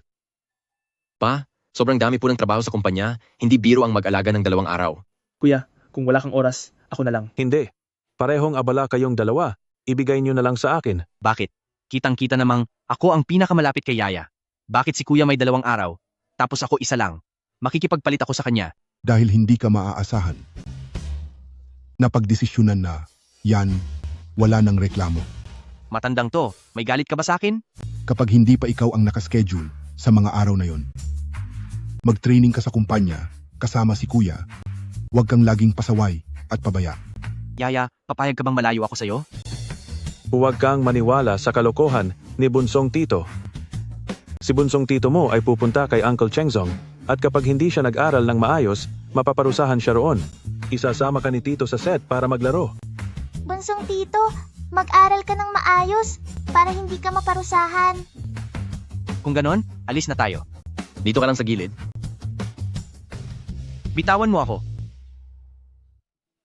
Pa, sobrang dami po ng trabaho sa kumpanya, hindi biro ang mag-alaga ng 2 araw. Kuya, kung wala kang oras, ako na lang. Hindi. Parehong abala kayong dalawa. Ibigay niyo na lang sa akin. Bakit? Kitang-kita namang ako ang pinakamalapit kay Yaya. Bakit si Kuya may 2 araw, tapos ako isa lang? Makikipagpalit ako sa kanya. Dahil hindi ka maaasahan. Napagdesisyonan na, yan, wala ng reklamo. Matandang to, may galit ka ba sa akin? Kapag hindi pa ikaw ang nakaschedule sa mga araw na yon. Mag-training ka sa kumpanya, kasama si Kuya. Huwag kang laging pasaway at pabaya. Yaya, papayag ka bang malayo ako sa'yo? Huwag kang maniwala sa kalokohan ni Bunsong Tito. Si Bunsong Tito mo ay pupunta kay Uncle Chengzong at kapag hindi siya nag-aral ng maayos, mapaparusahan siya roon. Isasama ka ni Tito sa set para maglaro. Bunsong tito, mag-aral ka ng maayos para hindi ka maparusahan. Kung ganon, alis na tayo. Dito ka lang sa gilid. Bitawan mo ako.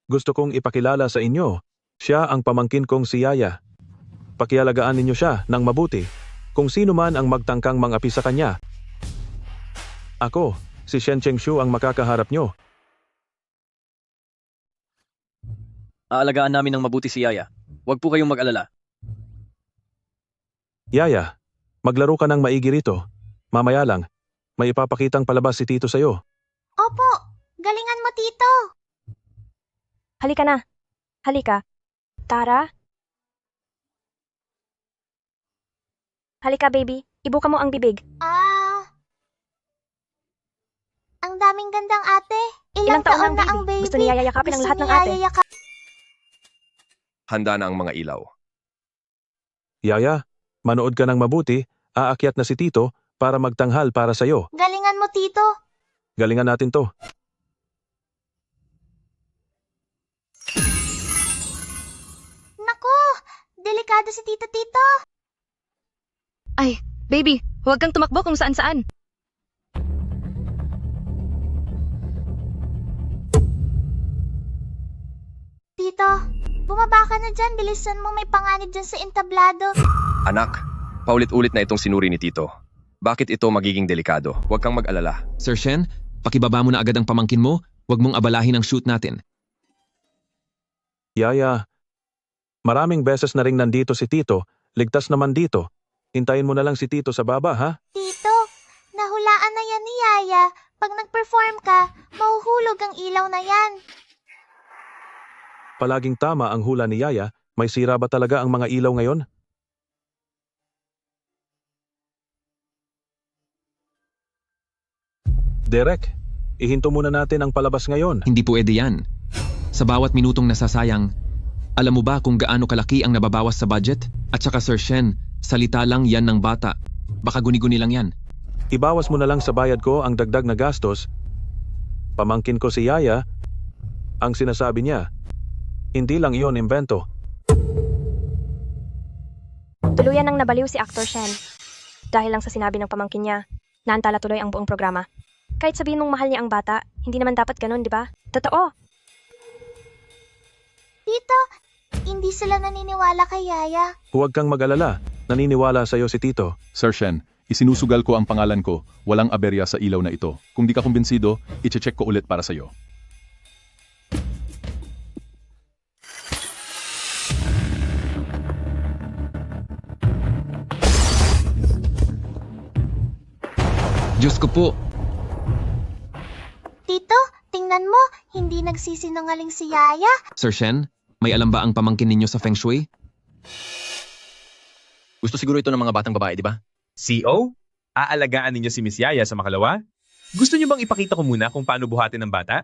Gusto kong ipakilala sa inyo, siya ang pamangkin kong si Yaya. Pakialagaan ninyo siya ng mabuti, kung sino man ang magtangkang mangapi sa kanya. Ako, si Shen Chengshu ang makakaharap nyo. Aalagaan namin ng mabuti si Yaya. Huwag po kayong mag-alala. Yaya, maglaro ka ng maigi rito. Mamaya lang, may ipapakitang palabas si Tito sa'yo. Opo, galingan mo tito. Halika na. Halika. Tara. Halika, baby. Ibuka mo ang bibig. Ang daming gandang ate. Ilang taon taon na na ang baby? Gusto niya yayakapin ang Gusto lahat ng niya ate. Handa na ang mga ilaw. Yaya, manood ka ng mabuti, aakyat na si Tito para magtanghal para sa'yo. Galingan mo, Tito. Galingan natin to. Naku, delikado si Tito. Ay, baby, huwag kang tumakbo kung saan-saan. Tito, bumaba ka na dyan. Bilisan mo, may panganib dyan sa entablado. Anak, paulit-ulit na itong sinuri ni Tito. Bakit ito magiging delikado? Huwag kang mag-alala. Sir Shen, pakibaba mo na agad ang pamangkin mo. Huwag mong abalahin ang shoot natin. Yaya, maraming beses na ring nandito si Tito. Ligtas naman dito. Hintayin mo na lang si Tito sa baba, ha? Tito, nahulaan na yan ni Yaya. Pag nag-perform ka, mahuhulog ang ilaw na yan. Palaging tama ang hula ni Yaya. May sira ba talaga ang mga ilaw ngayon? Derek, ihinto muna natin ang palabas ngayon. Hindi pwede yan. Sa bawat minutong nasasayang, alam mo ba kung gaano kalaki ang nababawas sa budget? At saka Sir Shen, salita lang yan ng bata. Baka guni-guni lang yan. Ibawas mo na lang sa bayad ko ang dagdag na gastos. Pamangkin ko si Yaya, ang sinasabi niya, hindi lang iyon imbento. Tuluyan nang nabaliw si Actor Shen. Dahil lang sa sinabi ng pamangkin niya, naantala tuloy ang buong programa. Kahit sabihin mong mahal niya ang bata, hindi naman dapat ganun, di ba? Totoo. Tito, hindi sila naniniwala kay Yaya. Huwag kang mag-alala, naniniwala sa'yo si Tito. Sir Shen, isinusugal ko ang pangalan ko. Walang aberya sa ilaw na ito. Kung di ka kumbinsido, iche-check ko ulit para sa'yo. Diyos ko po, Tito, tingnan mo, hindi nagsisinungaling si Yaya. Sir Shen, may alam ba ang pamangkin ninyo sa Feng Shui? Gusto siguro ito ng mga batang babae, di ba? CO? Aalagaan ninyo si Miss Yaya sa makalawa? Gusto niyo bang ipakita ko muna kung paano buhatin ng bata?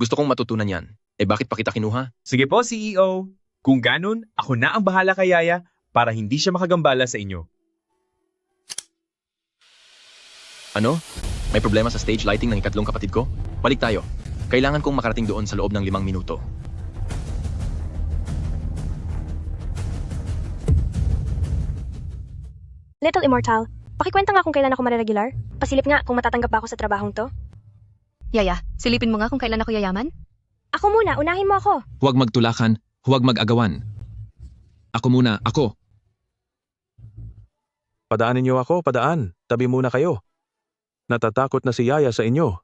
Gusto kong matutunan yan. Eh bakit pa kita kinuha? Sige po, CEO. Kung ganun, ako na ang bahala kay Yaya para hindi siya makagambala sa inyo. Ano? May problema sa stage lighting ng ikatlong kapatid ko? Balik tayo. Kailangan kong makarating doon sa loob ng 5 minuto. Little Immortal, pakikwenta nga kung kailan ako mariregular. Pasilip nga kung matatanggap ba ako sa trabahong to. Yaya, silipin mo nga kung kailan ako yayaman. Ako muna, unahin mo ako. Huwag magtulakan, huwag mag-agawan. Ako muna, ako. Padaanin niyo ako, padaan. Tabi muna kayo. Natatakot na si Yaya sa inyo.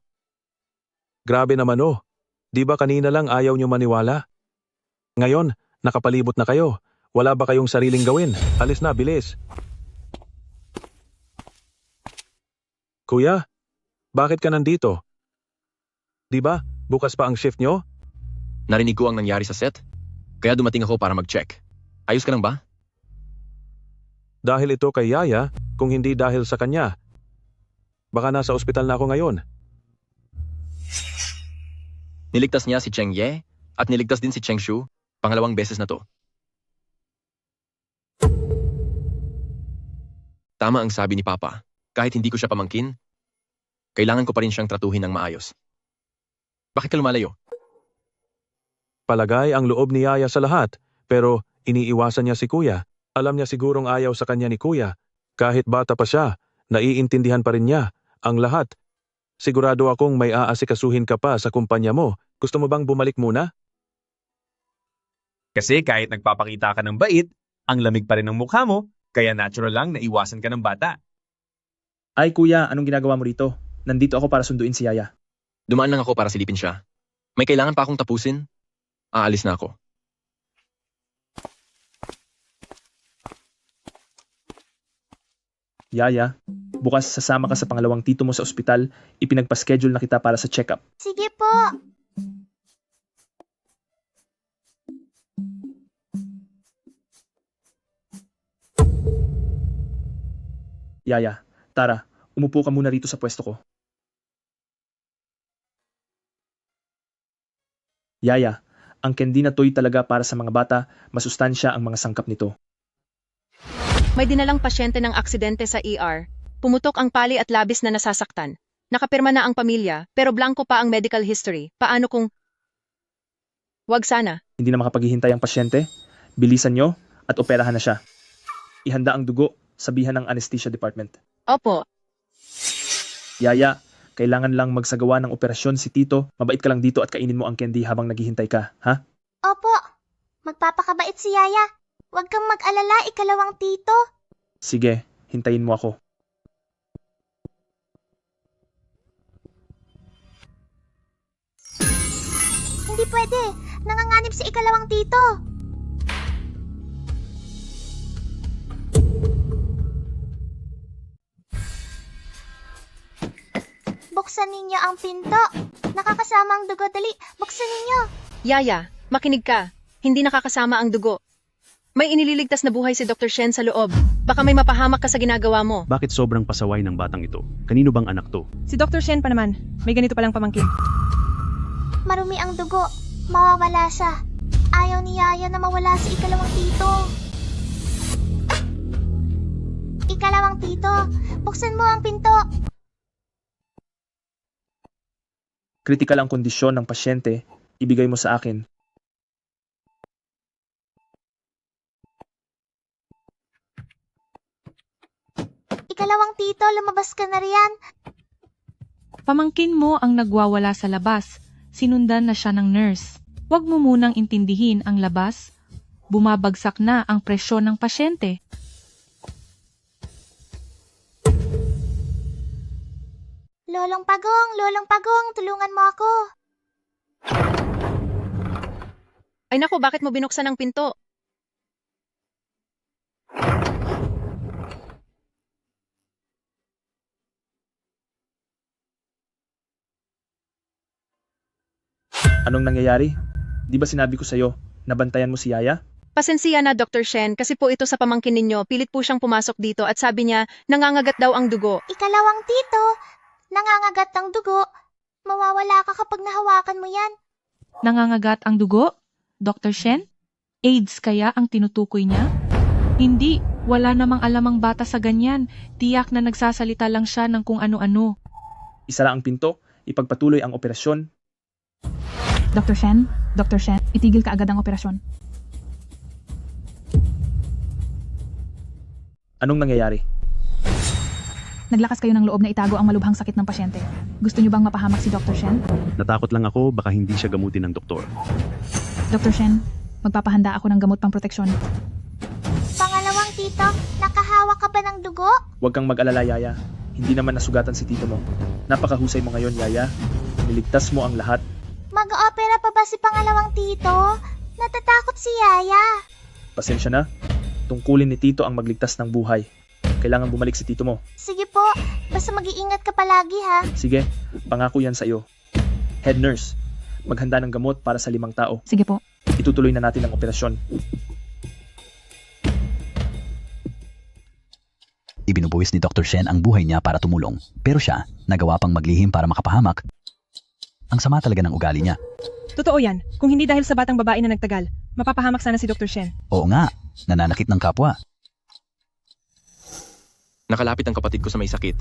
Grabe naman oh. Di ba kanina lang ayaw niyo maniwala? Ngayon, nakapalibot na kayo. Wala ba kayong sariling gawin? Alis na, bilis. Kuya, bakit ka nandito? Di ba, bukas pa ang shift nyo? Narinig ko ang nangyari sa set. Kaya dumating ako para mag-check. Ayos ka lang ba? Dahil ito kay Yaya, kung hindi dahil sa kanya. Baka nasa ospital na ako ngayon. Niligtas niya si Cheng Ye at niligtas din si Cheng Shu. Pangalawang beses na to. Tama ang sabi ni Papa. Kahit hindi ko siya pamangkin, kailangan ko pa rin siyang tratuhin ng maayos. Bakit ka lumalayo? Palagay ang loob ni Yaya sa lahat, pero iniiwasan niya si Kuya. Alam niya sigurong ayaw sa kanya ni Kuya. Kahit bata pa siya, naiintindihan pa rin niya ang lahat. Sigurado akong may aasikasuhin ka pa sa kumpanya mo. Gusto mo bang bumalik muna? Kasi kahit nagpapakita ka ng bait, ang lamig pa rin ng mukha mo, kaya natural lang na iwasan ka ng bata. Ay kuya, anong ginagawa mo rito? Nandito ako para sunduin si Yaya. Dumaan lang ako para silipin siya. May kailangan pa akong tapusin. Aalis na ako. Yaya, bukas sasama ka sa pangalawang tito mo sa ospital, ipinagpa-schedule na kita para sa check-up. Sige po. Yaya, tara, umupo ka muna rito sa pwesto ko. Yaya, ang candy na toy talaga para sa mga bata, masustansya ang mga sangkap nito. May dinalang pasyente ng aksidente sa ER. Pumutok ang pali at labis na nasasaktan. Nakapirma na ang pamilya, pero blanco pa ang medical history. Paano kung... Wag sana. Hindi na makapaghihintay ang pasyente, bilisan nyo at operahan na siya. Ihanda ang dugo, sabihan ng anesthesia department. Opo. Yaya, kailangan lang magsagawa ng operasyon si Tito. Mabait ka lang dito at kainin mo ang candy habang naghihintay ka, ha? Opo, magpapakabait si Yaya. Huwag kang mag-alala, ikalawang tito. Sige, hintayin mo ako. Hindi pwede, nanganganib si ikalawang tito. Buksan ninyo ang pinto. Nakakasama ang dugo, dali. Buksan ninyo. Yaya, makinig ka. Hindi nakakasama ang dugo. May inililigtas na buhay si Dr. Shen sa loob. Baka may mapahamak ka sa ginagawa mo. Bakit sobrang pasaway ng batang ito? Kanino bang anak to? Si Dr. Shen pa naman. May ganito palang pamangkin. Marumi ang dugo. Mawawala siya. Ayaw ni Yaya na mawala si ikalawang tito. Ikalawang tito, buksan mo ang pinto. Kritikal ang kondisyon ng pasyente, ibigay mo sa akin. Ikalawang tito, lumabas ka na riyan. Pamangkin mo ang nagwawala sa labas. Sinundan na siya ng nurse. Huwag mo munang intindihin ang labas. Bumabagsak na ang presyon ng pasyente. Lolong Pagong, tulungan mo ako. Ay naku, bakit mo binuksan ang pinto? Anong nangyayari? Di ba sinabi ko sa'yo, nabantayan mo si Yaya? Pasensya na Dr. Shen kasi po ito sa pamangkin ninyo. Pilit po siyang pumasok dito at sabi niya nangangagat daw ang dugo. Ikalawang tito, nangangagat ang dugo. Mawawala ka kapag nahawakan mo yan. Nangangagat ang dugo? Dr. Shen? AIDS kaya ang tinutukoy niya? Hindi, wala namang alamang bata sa ganyan. Tiyak na nagsasalita lang siya ng kung ano-ano. Isara ang pinto, ipagpatuloy ang operasyon. Dr. Shen, itigil ka agad ang operasyon. Anong nangyayari? Naglakas kayo ng loob na itago ang malubhang sakit ng pasyente. Gusto niyo bang mapahamak si Dr. Shen? Natakot lang ako, baka hindi siya gamutin ng doktor. Dr. Shen, magpapahanda ako ng gamot pang proteksyon. Pangalawang tito, nakahawak ka ba ng dugo? Huwag kang mag-alala, Yaya. Hindi naman nasugatan si Tito mo. Napakahusay mo ngayon, Yaya. Niligtas mo ang lahat. Mag-opera pa ba si pangalawang tito? Natatakot si Yaya. Pasensya na. Tungkulin ni Tito ang magligtas ng buhay. Kailangan bumalik si Tito mo. Sige po, basta mag-iingat ka palagi ha. Sige, pangako yan sa iyo. Head nurse, maghanda ng gamot para sa 5 tao. Sige po. Itutuloy na natin ang operasyon. Ibinubuwis ni Dr. Shen ang buhay niya para tumulong, pero siya nagawa pang maglihim para makapahamak. Ang sama talaga ng ugali niya. Totoo yan. Kung hindi dahil sa batang babae na nagtagal, mapapahamak sana si Dr. Shen. Oo nga, nananakit ng kapwa. Nakalapit ang kapatid ko sa may sakit.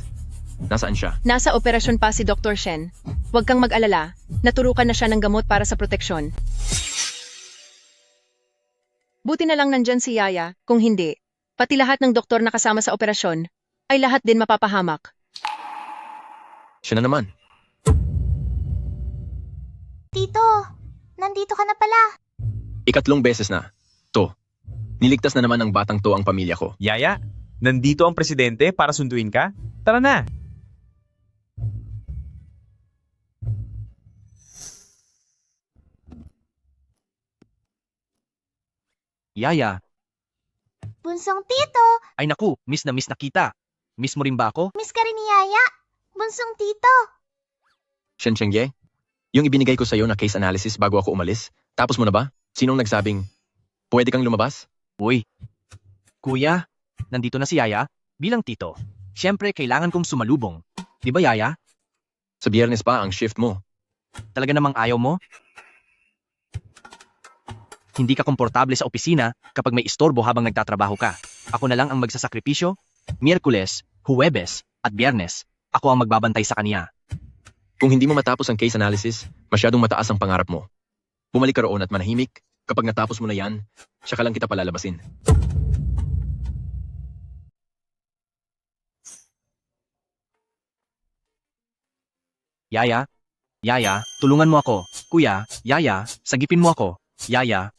Nasaan siya? Nasa operasyon pa si Dr. Shen. Huwag kang mag-alala. Naturukan na siya ng gamot para sa proteksyon. Buti na lang nandyan si Yaya. Kung hindi, pati lahat ng doktor na kasama sa operasyon ay lahat din mapapahamak. Siya na naman. Tito, nandito ka na pala. 3 beses na. To, niligtas na naman ng batang to ang pamilya ko. Yaya, nandito ang presidente para sunduin ka? Tara na! Yaya, Bunsong tito, ay naku, miss na kita. Miss mo rin ba ako? miss ka rin ni Yaya. Bunsong tito. Shen Chengye, yung ibinigay ko sa'yo na case analysis bago ako umalis, tapos mo na ba? Sinong nagsabing, pwede kang lumabas? Uy, kuya, nandito na si Yaya bilang tito. Siyempre, kailangan kong sumalubong. Di ba, Yaya? Sa Biyernes pa ang shift mo. Talaga namang ayaw mo? Hindi ka komportable sa opisina kapag may istorbo habang nagtatrabaho ka. Ako na lang ang magsasakripisyo. Miyerkules, Huwebes, at Biyernes, ako ang magbabantay sa kanya. Kung hindi mo matapos ang case analysis, masyadong mataas ang pangarap mo. Bumalik ka roon at manahimik. Kapag natapos mo na yan, siya lang kita palalabasin. Yaya, Yaya, tulungan mo ako. Kuya, Yaya, sagipin mo ako. Yaya.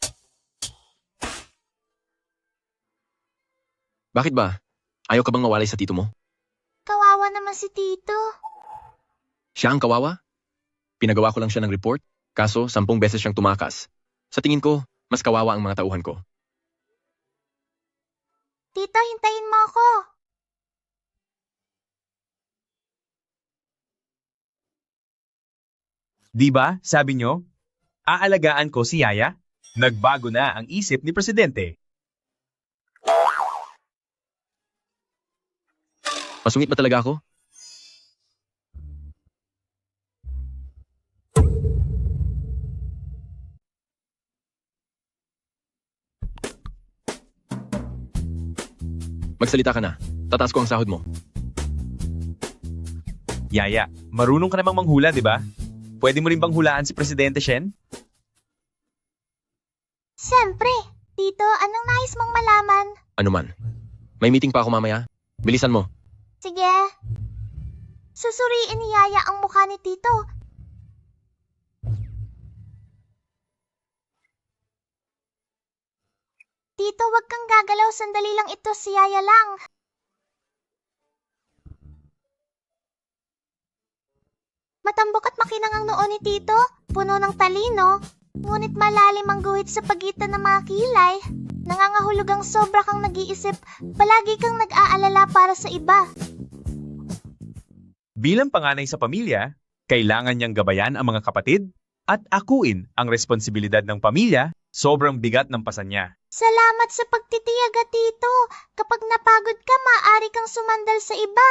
Bakit ba? Ayaw ka bang mawalay sa tito mo? Kawawa naman si Tito. Siya ang kawawa? Pinagawa ko lang siya ng report, kaso 10 beses siyang tumakas. Sa tingin ko, mas kawawa ang mga tauhan ko. Tito, hintayin mo ako. Di ba, sabi nyo? Aalagaan ko si Yaya? Nagbago na ang isip ni Presidente. Masungit ba talaga ako? Magsalita ka na. Tataas ko ang sahod mo. Yaya, marunong ka namang manghula, di ba? Pwede mo rin bang hulaan si Presidente Shen? Siyempre. Tito, anong nais mong malaman? Ano man. May meeting pa ako mamaya. Bilisan mo. Sige. Susuriin ni Yaya ang mukha ni Tito. Tito, wag kang gagalaw. Sandali lang ito, si Yaya lang. Matambok at makinang ang noo ni Tito. Puno ng talino. Ngunit malalim ang guhit sa pagitan ng mga kilay. Nangangahulog ang sobra kang nag-iisip. Palagi kang nag-aalala para sa iba. Bilang panganay sa pamilya, kailangan niyang gabayan ang mga kapatid at akuin ang responsibilidad ng pamilya. Sobrang bigat ng pasan niya. Salamat sa pagtitiyaga, Tito. Kapag napagod ka, maaari kang sumandal sa iba.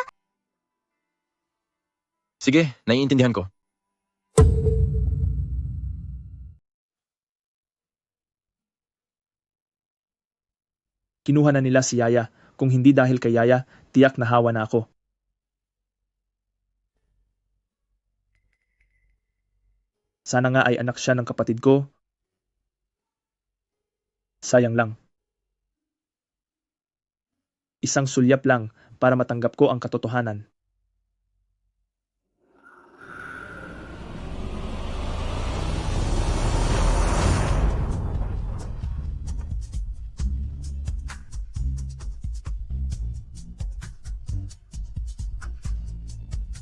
Sige, naiintindihan ko. Kinuha na nila si Yaya. Kung hindi dahil kay Yaya, tiyak na hawa na ako. Sana nga ay anak siya ng kapatid ko. Sayang lang. Isang sulyap lang para matanggap ko ang katotohanan.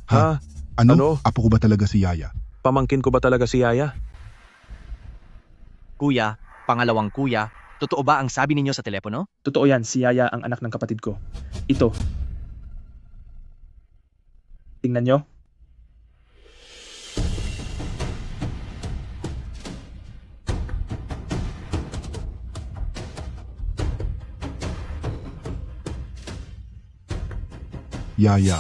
Ha? Ano? Apo ko ba talaga si Yaya? Pamangkin ko ba talaga si Yaya? Kuya, pangalawang kuya, totoo ba ang sabi ninyo sa telepono? Totoo yan, si Yaya ang anak ng kapatid ko. Ito. Tingnan nyo. Yaya.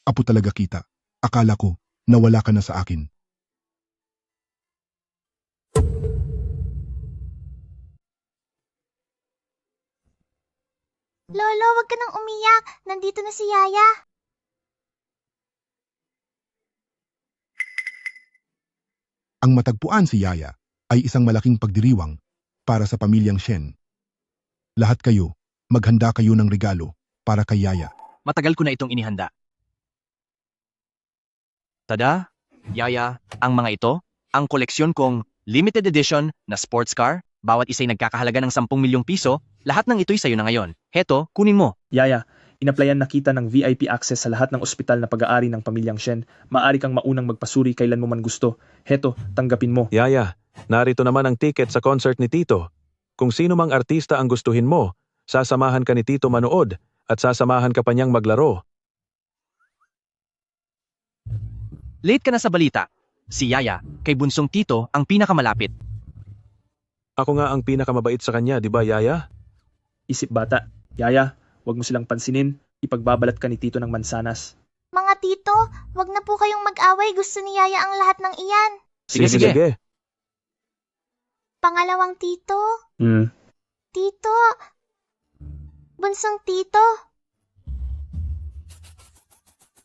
Apo talaga kita. Akala ko, nawala ka na sa akin. Lolo, wag ka nang umiyak. Nandito na si Yaya. Ang matagpuan si Yaya ay isang malaking pagdiriwang para sa pamilyang Shen. Lahat kayo, maghanda kayo ng regalo para kay Yaya. Matagal ko na itong inihanda. Tada, Yaya, ang mga ito, ang koleksyon kong limited edition na sports car, bawat isa'y nagkakahalaga ng 10 milyong piso, lahat ng ito'y sa'yo na ngayon. Heto, kunin mo. Yaya, inaplayan na kita ng VIP access sa lahat ng ospital na pag-aari ng pamilyang Shen. Maaari kang maunang magpasuri kailan mo man gusto. Heto, tanggapin mo. Yaya, narito naman ang ticket sa concert ni Tito. Kung sino mang artista ang gustuhin mo, sasamahan ka ni Tito manood at sasamahan ka pa niyang maglaro. Late ka na sa balita. Si Yaya, kay bunsong Tito, ang pinakamalapit. Ako nga ang pinakamabait sa kanya, di ba Yaya? Isip bata. Yaya, wag mo silang pansinin. ipagbabalat ka ni Tito ng mansanas. Mga tito, wag na po kayong mag-away. Gusto ni Yaya ang lahat ng iyan. Sige. Pangalawang tito. Tito. Bunsong tito.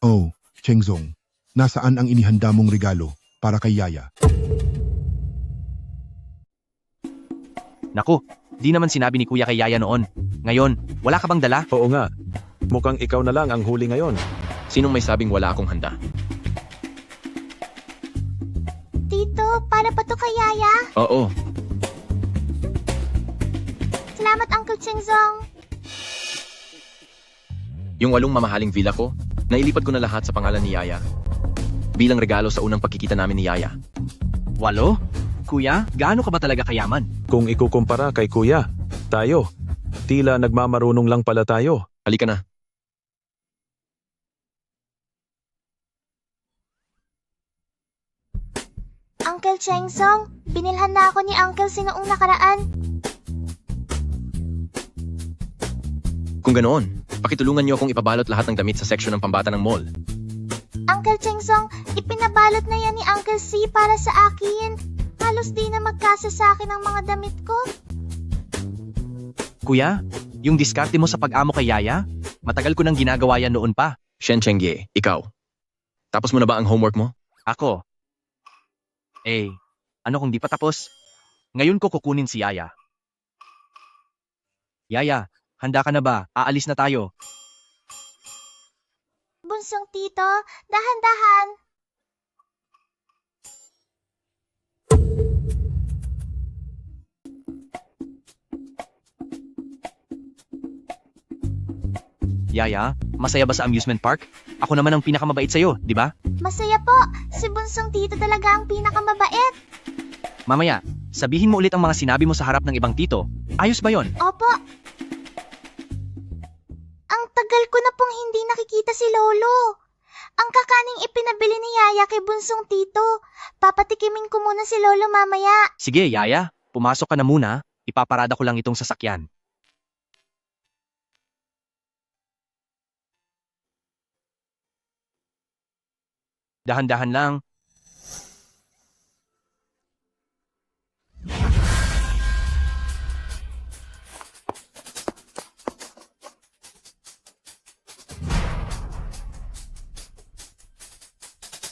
Oh, Chengzong, nasaan ang inihanda mong regalo para kay Yaya? Naku, di naman sinabi ni Kuya kay Yaya noon. Ngayon, wala ka bang dala? Oo nga. Mukhang ikaw na lang ang huli ngayon. Sinong may sabing wala akong handa? Tito, para pa to kay Yaya? Oo, Salamat, Uncle Chengzong. yung 8 mamahaling villa ko, nailipat ko na lahat sa pangalan ni Yaya. Bilang regalo sa unang pagkikita namin ni Yaya. 8? Kuya, gaano ka ba talaga kayaman? Kung ikukumpara kay Kuya, tayo, tila nagmamarunong lang pala tayo. Halika na. Uncle Chengzong, binilhan na ako ni Uncle noong nakaraan. Kung ganoon, pakitulungan niyo akong ipabalot lahat ng damit sa section ng pambata ng mall. Uncle Chengzong, ipinabalot na yan ni Uncle C para sa akin. Halos di na magkasa sa akin ang mga damit ko. Kuya, yung diskarte mo sa pag-amo kay Yaya, matagal ko nang ginagawa yan noon pa. Shen Chengye, ikaw. Tapos mo na ba ang homework mo? Ako. Ano kung di pa tapos? Ngayon ko kukunin si Yaya. Yaya, handa ka na ba? Aalis na tayo. Bunsong tito, dahan-dahan. Yaya, masaya ba sa amusement park? Ako naman ang pinakamabait sa'yo, di ba? Masaya po. Si Bunsong tito talaga ang pinakamabait. Mamaya, sabihin mo ulit ang mga sinabi mo sa harap ng ibang tito. Ayos ba yon? Opo. Ang tagal ko na pong hindi nakikita si Lolo. Ang kakaning ipinabili ni Yaya kay Bunsong tito. Papatikimin ko muna si Lolo mamaya. Sige, Yaya, pumasok ka na muna. Ipaparada ko lang itong sasakyan. Dahan-dahan lang.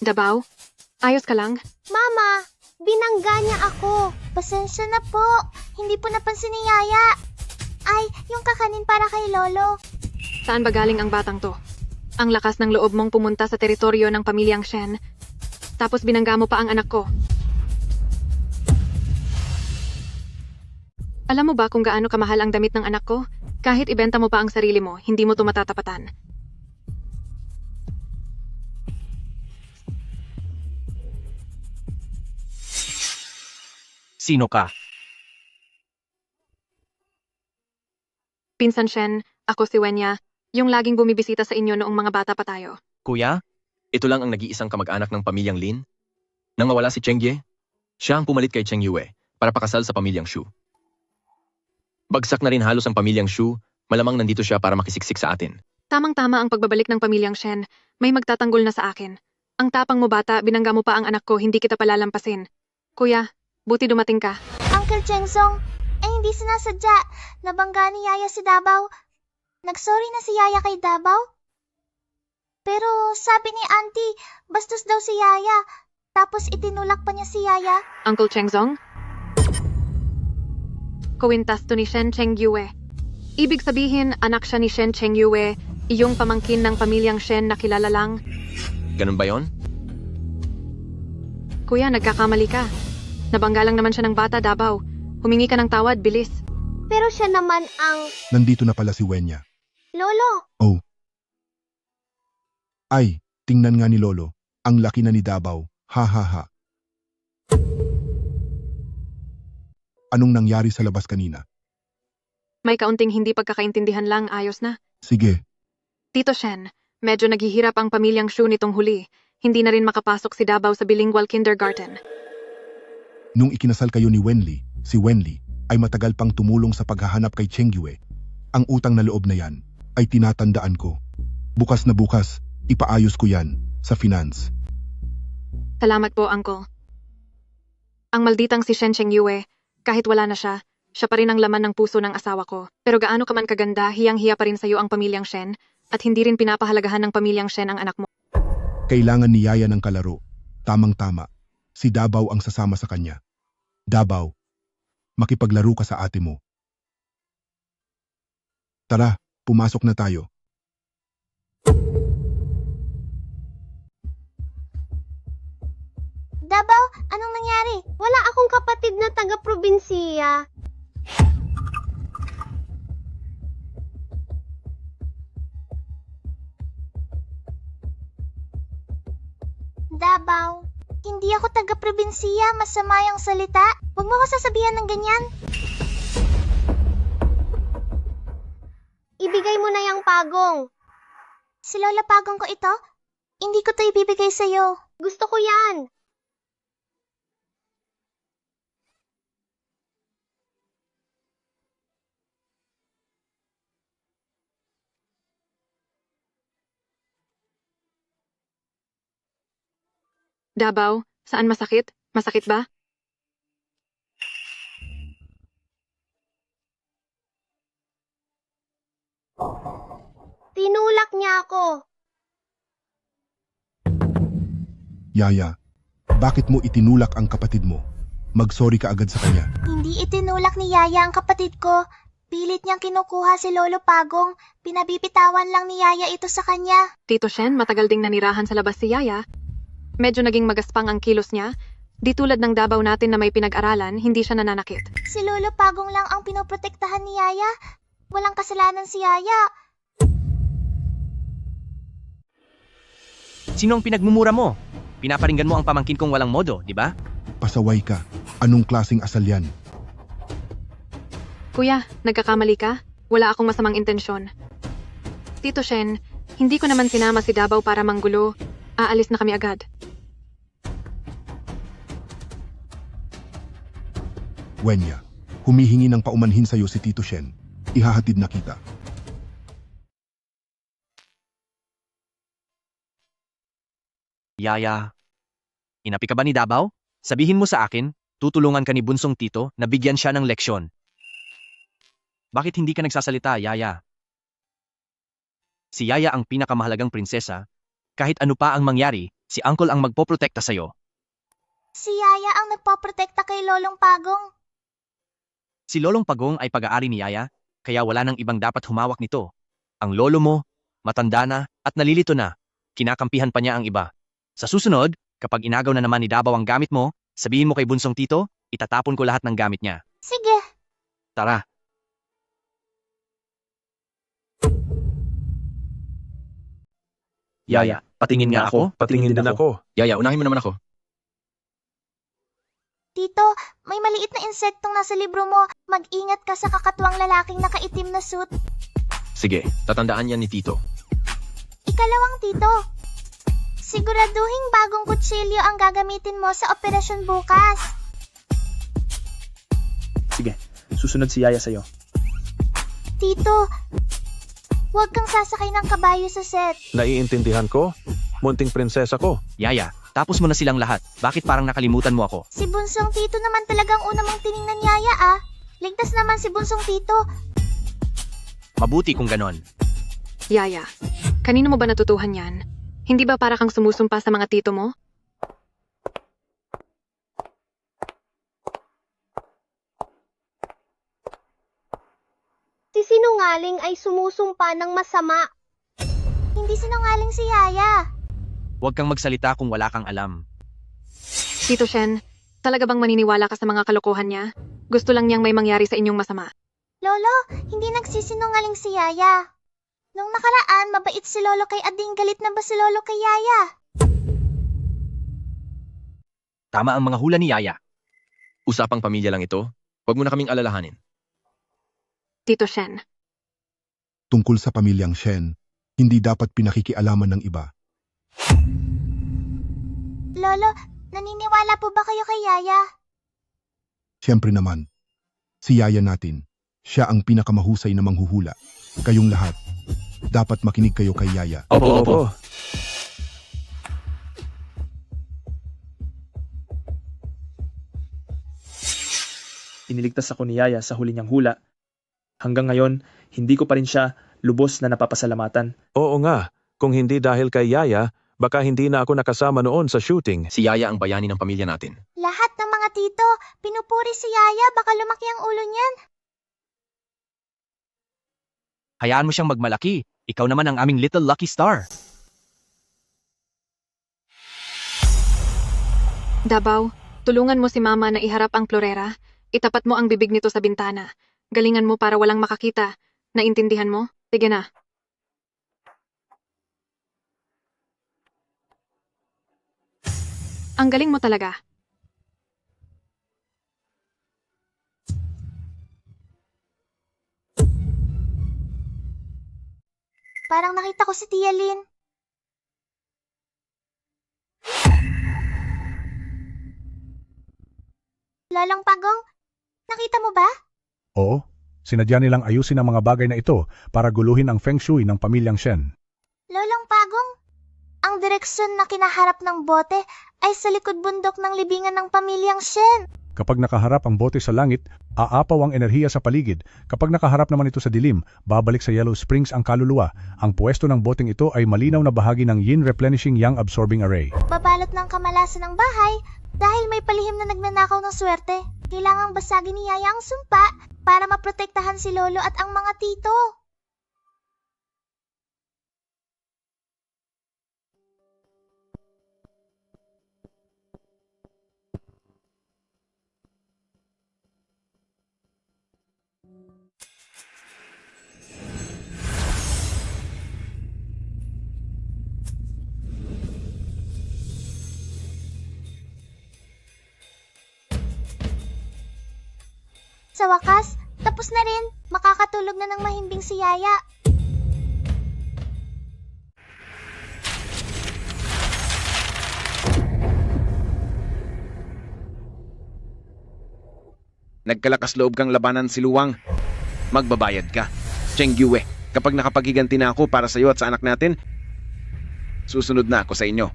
Dabaw? Ayos ka lang? Mama, binangga niya ako. Pasensya na po. Hindi po napansin ni Yaya. Ay, yung kakanin para kay Lolo. Saan ba galing ang batang to? Ang lakas ng loob mong pumunta sa teritoryo ng pamilyang Shen. Tapos binangga mo pa ang anak ko. Alam mo ba kung gaano kamahal ang damit ng anak ko? Kahit ibenta mo pa ang sarili mo, hindi mo ito matatapatan. Sino ka? Pinsan Shen, ako si Wenya, yung laging bumibisita sa inyo noong mga bata pa tayo. Kuya? Ito lang ang nag-iisang kamag-anak ng pamilyang Lin. Nang mawala si Chengye, siya ang pumalit kay Cheng Yue para pakasal sa pamilyang Shu. Bagsak na rin halos ang pamilyang Shu, malamang nandito siya para makisiksik sa atin. Tamang-tama ang pagbabalik ng pamilyang Shen. May magtatanggol na sa akin. Ang tapang mo bata, binangga mo pa ang anak ko, hindi kita palalampasin. Kuya, buti dumating ka. Uncle Chengzong, hindi sinasadya. Nabangga ni Yaya si Dabaw. Nagsorry na si Yaya kay Dabaw? Pero sabi ni Auntie, bastos daw si Yaya. Tapos itinulak pa niya si Yaya. Uncle Chengzong? Kuwintas to ni Shen Chengyue. Ibig sabihin, anak siya ni Shen Chengyue, iyong pamangkin ng pamilyang Shen na kilala lang. Ganun ba yon? Kuya, nagkakamali ka. Nabangga lang naman siya ng bata, Dabaw. Humingi ka ng tawad, bilis. Pero siya naman ang... Nandito na pala si Wenya. Lolo! Oh. Ay, tingnan nga ni Lolo. Ang laki na ni Dabaw. Ha ha ha. Anong nangyari sa labas kanina? May kaunting hindi pagkakaintindihan lang, ayos na. Sige. Tito Shen, medyo naghihirap ang pamilyang Shu nitong huli. Hindi na rin makapasok si Dabaw sa bilingual kindergarten. Nung ikinasal kayo ni Wenli, si Wenli ay matagal pang tumulong sa paghahanap kay Chengyue. Ang utang na loob na yan ay tinatandaan ko. Bukas na bukas, ipaayos ko yan sa finance. Salamat po, Uncle. Ang malditang si Shen Chengyue, kahit wala na siya, siya pa rin ang laman ng puso ng asawa ko. Pero gaano ka man kaganda, hiyang-hiya pa rin sa'yo ang pamilyang Shen, at hindi rin pinapahalagahan ng pamilyang Shen ang anak mo. Kailangan ni Yaya ng kalaro. Tamang-tama. Si Dabaw ang sasama sa kanya. Dabaw, makipaglaro ka sa ate mo. Tara, pumasok na tayo. Dabaw, anong nangyari? Wala akong kapatid na taga-probinsiya. Dabaw, hindi ako taga-probinsiya, masama yung salita. Huwag mo ko sasabihan ng ganyan. Ibigay mo na yung pagong. Si Lola Pagong ko ito? Hindi ko to ibibigay sa'yo. Gusto ko yan. Dabaw, saan masakit? Masakit ba? Tinulak niya ako. Yaya, bakit mo itinulak ang kapatid mo? Mag-sorry ka agad sa kanya. Hindi itinulak ni Yaya ang kapatid ko. Pilit niyang kinukuha si Lolo Pagong. Pinabibitawan lang ni Yaya ito sa kanya. Tito Shen, matagal ding nanirahan sa labas si Yaya. Medyo naging magaspang ang kilos niya. Di tulad ng Dabaw natin na may pinag-aralan, hindi siya nananakit. Si Lolo Pagong lang ang pinoprotektahan ni Yaya. Walang kasalanan si Yaya. Sino ang pinagmumura mo? Pinaparinggan mo ang pamangkin kong walang modo, di ba? Pasaway ka. Anong klaseng asal yan? Kuya, nagkakamali ka? Wala akong masamang intensyon. Tito Shen, hindi ko naman sinama si Dabaw para manggulo. Aalis na kami agad. Wenya, humihingi ng paumanhin sa'yo si Tito Shen. Ihahatid na kita. Yaya, inapi ka ba ni Dabaw? Sabihin mo sa akin, tutulungan ka ni Bunsong Tito na bigyan siya ng leksyon. Bakit hindi ka nagsasalita, Yaya? Si Yaya ang pinakamahalagang prinsesa. Kahit ano pa ang mangyari, si Uncle ang magpoprotekta sa'yo. Si Yaya ang nagpoprotekta kay Lolong Pagong. Si Lolong Pagong ay pag-aari ni Yaya, kaya wala nang ibang dapat humawak nito. Ang lolo mo, matanda na at nalilito na. Kinakampihan pa niya ang iba. Sa susunod, kapag inagaw na naman ni Dabaw ang gamit mo, sabihin mo kay Bunsong Tito, itatapon ko lahat ng gamit niya. Sige. Tara. Yaya, patingin nga ako. Patingin din ako. Yaya, unahin mo naman ako. Tito, may maliit na insektong nasa libro mo. Mag-ingat ka sa kakatuwang lalaking nakaitim na suit. Sige, tatandaan yan ni Tito. Ikalawang, Tito. Siguraduhing bagong kutsilyo ang gagamitin mo sa operasyon bukas. Sige, susunod si Yaya sa'yo. Tito, huwag kang sasakay ng kabayo sa set. Naiintindihan ko. Munting prinsesa ko. Yaya, tapos mo na silang lahat. Bakit parang nakalimutan mo ako? Si Bunsong Tito naman talagang una mong tiningnan, Yaya ah. Ligtas naman si Bunsong Tito. Mabuti kung ganon. Yaya, kanino mo ba natutuhan yan? Hindi ba para kang sumusumpa sa mga tito mo? Si sinungaling ay sumusumpa ng masama. Hindi sinungaling si Yaya. Huwag kang magsalita kung wala kang alam. Tito Shen, talaga bang maniniwala ka sa mga kalokohan niya? Gusto lang niyang may mangyari sa inyong masama. Lolo, hindi nagsisinungaling si Yaya. Nung nakaraan, mabait si Lolo kay Ading, galit na ba si Lolo kay Yaya? Tama ang mga hula ni Yaya. Usapang pamilya lang ito. Huwag mo na kaming alalahanin. Tito Shen. Tungkol sa pamilyang Shen, hindi dapat pinakikialaman ng iba. Lolo, naniniwala po ba kayo kay Yaya? Siyempre naman, si Yaya natin, siya ang pinakamahusay na manghuhula. Kayong lahat, Dapat makinig kayo kay Yaya. Opo. Iniligtas ako ni Yaya sa huli niyang hula. Hanggang ngayon, hindi ko pa rin siya lubos na napapasalamatan. Oo nga, kung hindi dahil kay Yaya, baka hindi na ako nakasama noon sa shooting. Si Yaya ang bayani ng pamilya natin. Lahat ng mga tito, pinupuri si Yaya, baka lumaki ang ulo niyan. Hayaan mo siyang magmalaki. Ikaw naman ang aming little lucky star. Dabaw, tulungan mo si Mama na iharap ang klorera. Itapat mo ang bibig nito sa bintana. Galingan mo para walang makakita. Naintindihan mo? Sige na. Ang galing mo talaga. Parang nakita ko si Tia Lynn. Lolong Pagong, nakita mo ba? Oo, sinadya nilang ayusin ang mga bagay na ito para guluhin ang feng shui ng pamilyang Shen. Lolong Pagong, ang direksyon na kinaharap ng bote ay sa likod bundok ng libingan ng pamilyang Shen. Kapag nakaharap ang bote sa langit, aapaw ang enerhiya sa paligid. Kapag nakaharap naman ito sa dilim, babalik sa Yellow Springs ang kaluluwa. Ang pwesto ng boteng ito ay malinaw na bahagi ng Yin Replenishing Yang Absorbing Array. Babalot ng kamalasan ng bahay dahil may palihim na nagnanakaw ng swerte. Kailangang basagin ni Yaya ang sumpa para maprotektahan si Lolo at ang mga tito. Sa wakas, tapos na rin. Makakatulog na ng mahimbing si Yaya. Nagkalakas loob kang labanan si Luwang. Magbabayad ka. Cheng Yue, kapag nakapaghiganti na ako para sa iyo at sa anak natin, susunod na ako sa inyo.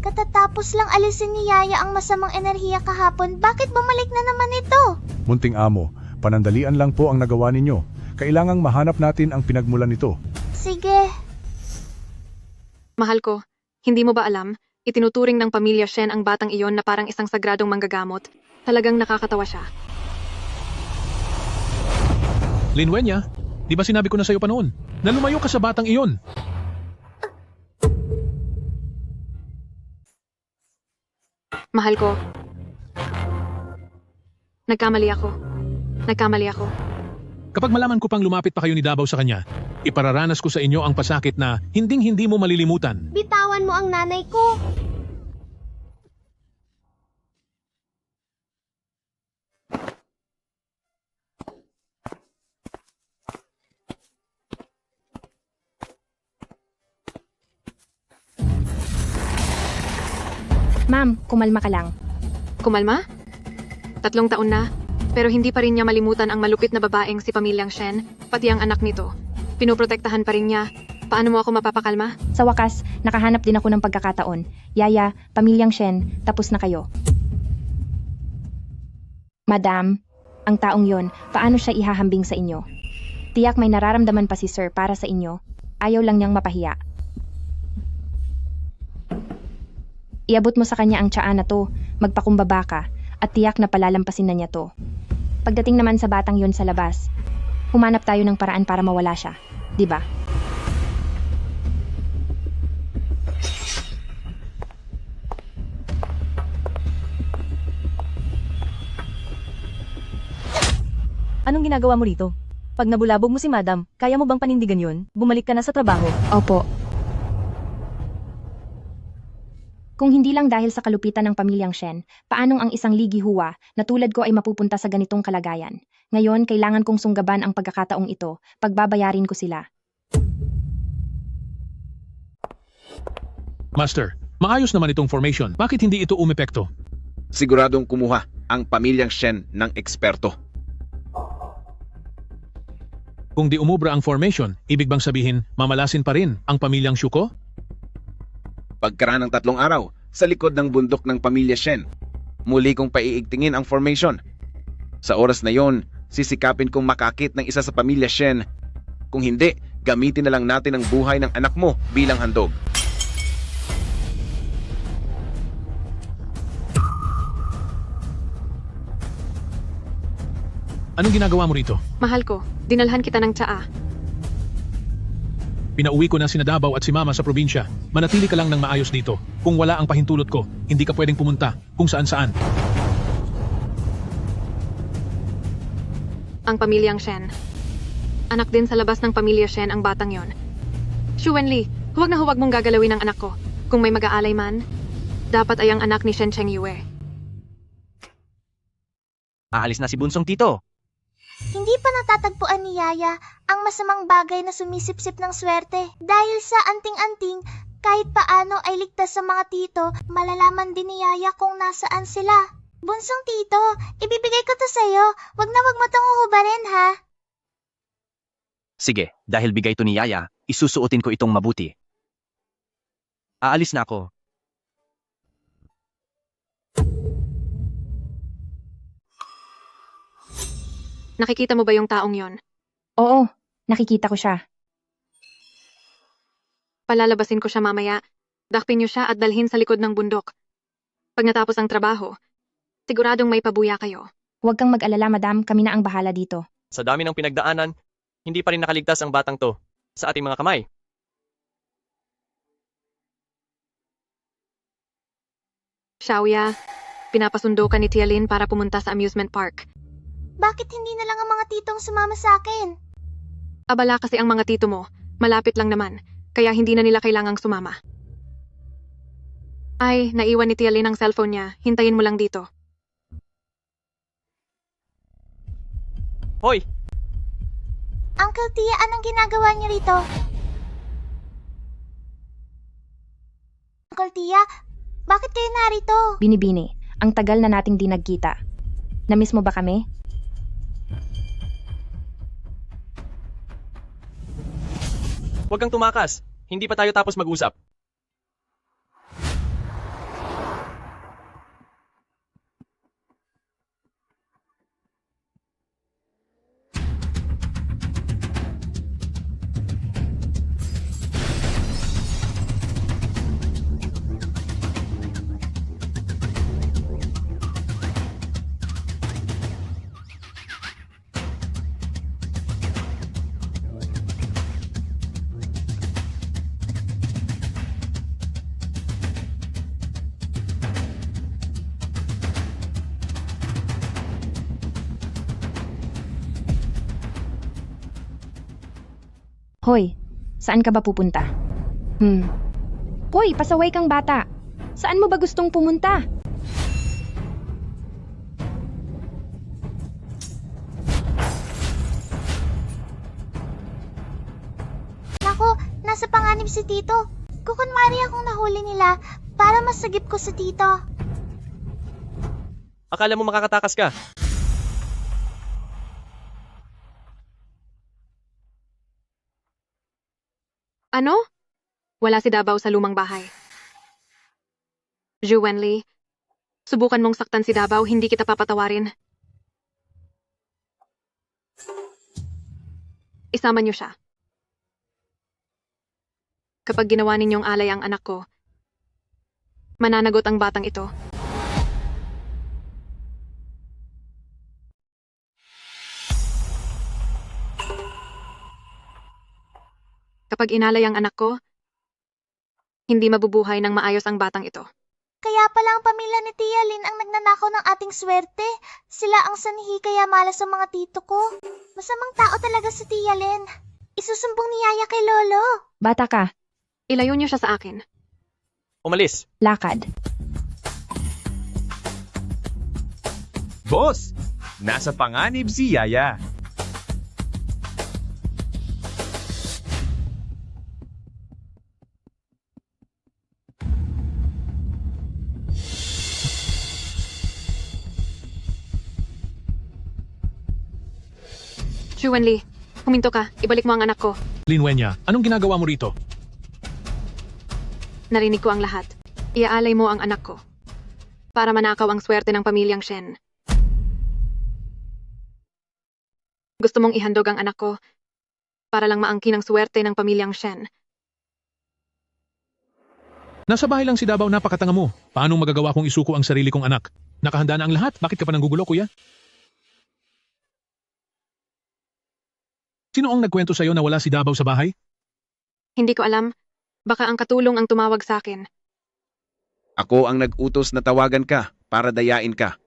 Katatapos lang alisin ni Yaya ang masamang enerhiya kahapon, bakit bumalik na naman ito? Munting amo, panandalian lang po ang nagawa ninyo. Kailangang mahanap natin ang pinagmulan nito. Sige. Mahal ko, hindi mo ba alam, itinuturing ng pamilya Shen ang batang iyon na parang isang sagradong manggagamot. Talagang nakakatawa siya. Linwenya, di ba sinabi ko na sa'yo pa noon na lumayo ka sa batang iyon? Mahal ko. Nagkamali ako. Kapag malaman ko pang lumapit pa kayo ni Dabaw sa kanya, ipararanas ko sa inyo ang pasakit na hinding-hindi mo malilimutan. Bitawan mo ang nanay ko. Ma'am, kumalma ka lang. Kumalma? 3 taon na, pero hindi pa rin niya malimutan ang malupit na babaeng si pamilyang Shen, pati ang anak nito. Pinoprotektahan pa rin niya. Paano mo ako mapapakalma? Sa wakas, nakahanap din ako ng pagkakataon. Yaya, pamilyang Shen, tapos na kayo. Madam, ang taong yon, paano siya ihahambing sa inyo? Tiyak may nararamdaman pa si Sir para sa inyo. Ayaw lang niyang mapahiya. Iabot mo sa kanya ang tsaa na to, magpakumbaba ka, at tiyak na palalampasin na niya to. Pagdating naman sa batang yon sa labas, humanap tayo ng paraan para mawala siya, di ba? Anong ginagawa mo rito? Pag nabulabog mo si Madam, kaya mo bang panindigan yun? Bumalik ka na sa trabaho. Opo. Kung hindi lang dahil sa kalupitan ng pamilyang Shen, paanong ang isang ligihuwa na tulad ko ay mapupunta sa ganitong kalagayan? Ngayon, kailangan kong sunggaban ang pagkakataong ito. Pagbabayarin ko sila. Master, maayos naman itong formation. Bakit hindi ito umepekto? Siguradong kumuha ang pamilyang Shen ng eksperto. Kung di umubra ang formation, ibig bang sabihin mamalasin pa rin ang pamilyang Shuko? Pagkaraan ng 3 araw, sa likod ng bundok ng pamilya Shen, muli kong paiigtingin ang formation. Sa oras na yon, sisikapin kong makakit ng isa sa pamilya Shen. Kung hindi, gamitin na lang natin ang buhay ng anak mo bilang handog. Anong ginagawa mo rito? Mahal ko, dinalhan kita ng tsaa. Pinauwi ko na sina Davao at si Mama sa probinsya. Manatili ka lang ng maayos dito. Kung wala ang pahintulot ko, hindi ka pwedeng pumunta kung saan-saan. Ang pamilyang Shen. Anak din sa labas ng pamilya Shen ang batang yon. Xu Wenli, huwag na huwag mong gagalawin ang anak ko. Kung may mag-aalay man, dapat ay ang anak ni Shen Chengyue. Aalis na si Bunsong Tito. Hindi pa natatagpuan ni Yaya ang masamang bagay na sumisipsip ng swerte. Dahil sa anting-anting, kahit paano ay ligtas sa mga tito, malalaman din ni Yaya kung nasaan sila. Bunsong Tito, ibibigay ko to sa'yo. Wag na wag mo tong uhubarin, ha? Sige, dahil bigay to ni Yaya, isusuotin ko itong mabuti. Aalis na ako. Nakikita mo ba yung taong yon? Oo, nakikita ko siya. Palalabasin ko siya mamaya. Dakpin niyo siya at dalhin sa likod ng bundok. Pag natapos ang trabaho, siguradong may pabuya kayo. Huwag kang mag-alala, madam. Kami na ang bahala dito. Sa dami ng pinagdaanan, hindi pa rin nakaligtas ang batang to sa ating mga kamay. Xiaoya, pinapasundo ka ni Tialin para pumunta sa amusement park. Bakit hindi na lang ang mga titong sumama sa akin? Abala kasi ang mga tito mo, malapit lang naman, kaya hindi na nila kailangang sumama. Ay, naiwan ni Tialin ang cellphone niya, hintayin mo lang dito. Hoy! Uncle Tia, anong ginagawa niyo rito? Uncle Tia, bakit kayo narito? Binibini, ang tagal na nating di nagkita. Namiss mo ba kami? Huwag kang tumakas. Hindi pa tayo tapos mag-usap. Hoy, saan ka ba pupunta? Hoy, pasaway kang bata. Saan mo ba gustong pumunta? Naku, nasa panganib si Tito. Kukunwari akong nahuli nila para masagip ko si Tito. Akala mo makakatakas ka? Ano? Wala si Davao sa lumang bahay. Zhu Wenli, subukan mong saktan si Davao, hindi kita papatawarin. Isama niyo siya. Kapag ginawa ninyong alay ang anak ko, mananagot ang batang ito. Kapag inalay ang anak ko, hindi mabubuhay ng maayos ang batang ito. Kaya pala ang pamilya ni Tia Lin ang nagnanakaw ng ating swerte. Sila ang sanhi kaya malas sa mga tito ko. Masamang tao talaga si Tia Lin. Isusumbong ni Yaya kay Lolo. Bata ka. Ilayo niyo siya sa akin. Umalis. Lakad. Boss! Nasa panganib si Yaya. Xu Wenli, huminto ka. Ibalik mo ang anak ko. Lin Wenya, anong ginagawa mo rito? Narinig ko ang lahat. Iaalay mo ang anak ko. Para manakaw ang swerte ng pamilyang Shen. Gusto mong ihandog ang anak ko para lang maangkin ang swerte ng pamilyang Shen. Nasa bahay lang si Davao, napakatanga mo. Paano magagawa kong isuko ang sarili kong anak? Nakahanda na ang lahat. Bakit ka pa nanggugulo, kuya? Sino ang nagkwento sa'yo na wala si Davao sa bahay? Hindi ko alam. Baka ang katulong ang tumawag sa akin. Ako ang nag-utos na tawagan ka para dayain ka.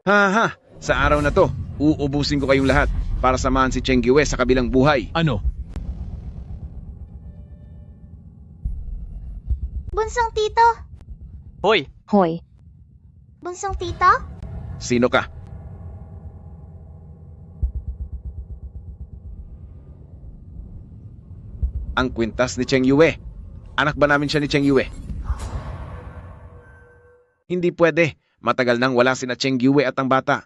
Ha! Sa araw na to, uubusin ko kayong lahat para samahan si Cheng Yue sa kabilang buhay. Ano? Bunsong tito! Hoy! Hoy, Bunsong tito? Sino ka? Ang kwintas ni Cheng Yue. Anak ba namin siya ni Cheng Yue? Hindi pwede. Matagal nang wala sina Cheng Yue at ang bata.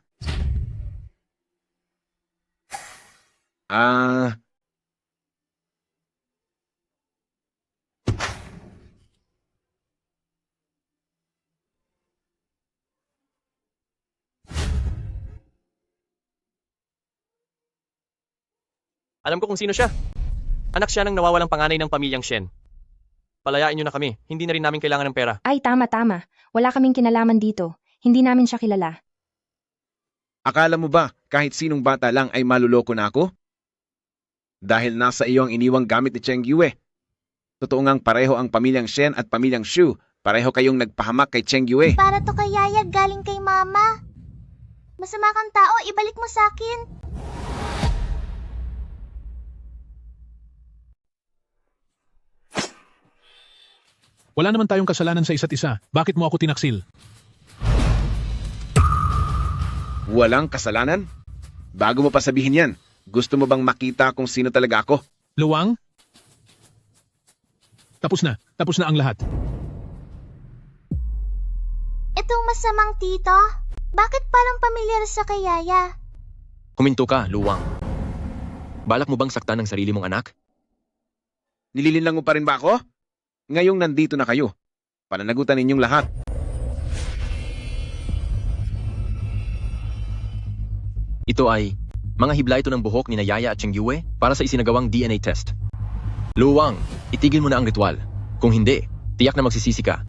Alam ko kung sino siya. Anak siya ng nawawalang panganay ng pamilyang Shen. Palayain niyo na kami. Hindi na rin namin kailangan ng pera. ay tama. Wala kaming kinalaman dito. Hindi namin siya kilala. Akala mo ba kahit sinong bata lang ay maluloko na ako? Dahil nasa iyo ang iniwang gamit ni Cheng Yue. Totoo ngang pareho ang pamilyang Shen at pamilyang Shu. Pareho kayong nagpahamak kay Cheng Yue. Para to kay Yaya galing kay Mama. Masama kang tao, ibalik mo sa akin. Wala naman tayong kasalanan sa isa't isa. Bakit mo ako tinaksil? Walang kasalanan? Bago mo pa sabihin yan, gusto mo bang makita kung sino talaga ako? Luwang? Tapos na ang lahat. Itong masamang tito, bakit parang pamilyar sa kay Yaya? Huminto ka, Luwang. Balak mo bang saktan ang sarili mong anak? Nililinlang mo pa rin ba ako? Ngayong nandito na kayo, pananagutan ninyong lahat. Ito ay mga hibla ito ng buhok ni Yaya at Cheng Yue para sa isinagawang DNA test. Luwang, itigil mo na ang ritual. Kung hindi, tiyak na magsisisi ka.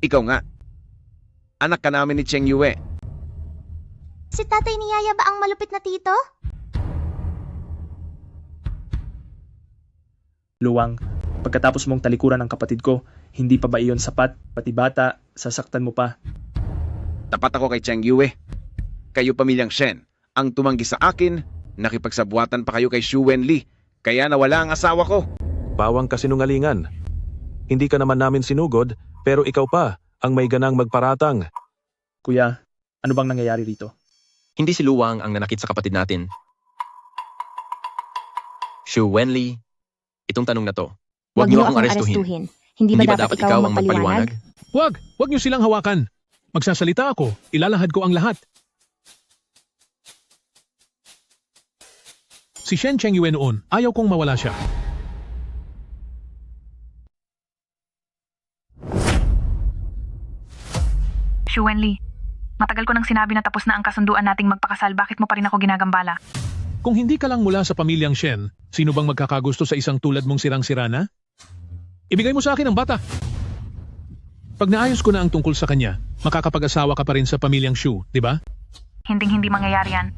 Ikaw nga. Anak ka namin ni Cheng Yue. Si tatay ni Yaya ba ang malupit na tito? Luwang, pagkatapos mong talikuran ang kapatid ko, hindi pa ba iyon sapat? Pati bata, sasaktan mo pa. Tapat ako kay Cheng Yue. Kayo pamilyang Shen, ang tumanggi sa akin, nakipagsabuatan pa kayo kay Xu Wenli, kaya nawala ang asawa ko. Bawang kasinungalingan. Hindi ka naman namin sinugod, pero ikaw pa ang may ganang magparatang. Kuya, ano bang nangyayari rito? Hindi si Luwang ang nanakit sa kapatid natin. Xu Wenli, itong tanong na to. Huwag niyo akong arestuhin. Hindi ba dapat ikaw ang magpaliwanag? Huwag niyo silang hawakan. Magsasalita ako, ilalahad ko ang lahat. Si Shen Cheng Yue noon, ayaw kong mawala siya. Xu Wenli, matagal ko nang sinabi na tapos na ang kasunduan nating magpakasal. Bakit mo pa rin ako ginagambala? Kung hindi ka lang mula sa pamilyang Shen, sino bang magkakagusto sa isang tulad mong sirang-sira na? Ibigay mo sa akin ang bata. Pag naayos ko na ang tungkol sa kanya, makakapag-asawa ka pa rin sa pamilyang Shu, di ba? Hindi mangyayari yan.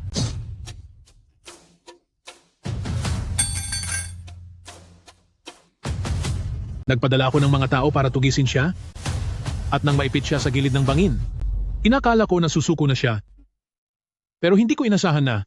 Nagpadala ako ng mga tao para tugisin siya at nang maipit siya sa gilid ng bangin. Inakala ko na susuko na siya. Pero hindi ko inasahan na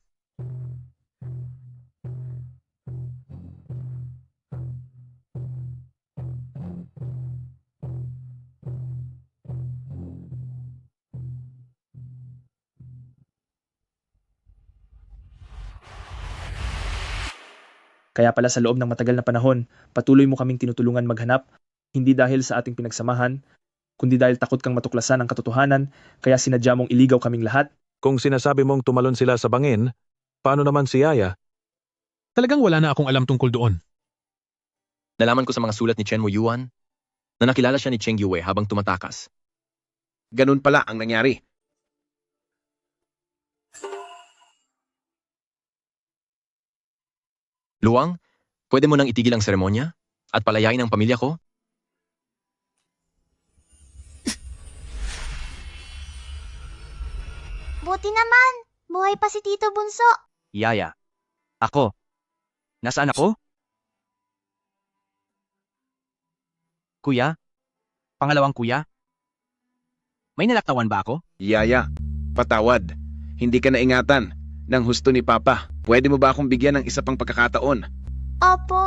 Kaya pala sa loob ng matagal na panahon, patuloy mo kaming tinutulungan maghanap, hindi dahil sa ating pinagsamahan, kundi dahil takot kang matuklasan ang katotohanan, kaya sinadya mong iligaw kaming lahat. Kung sinasabi mong tumalon sila sa bangin, paano naman si Yaya? Talagang wala na akong alam tungkol doon. Nalaman ko sa mga sulat ni Chen Mo Yuan na nakilala siya ni Cheng Yue habang tumatakas. Ganun pala ang nangyari. Luwang, pwede mo nang itigil ang seremonya at palayain ang pamilya ko? Buti naman, buhay pa si Tito Bunso. Yaya. Ako. Nasaan ako? Kuya? Pangalawang kuya? May nalaktawan ba ako? Yaya, patawad. Hindi ka naingatan ng husto ni Papa. Pwede mo ba akong bigyan ng isa pang pagkakataon? Opo.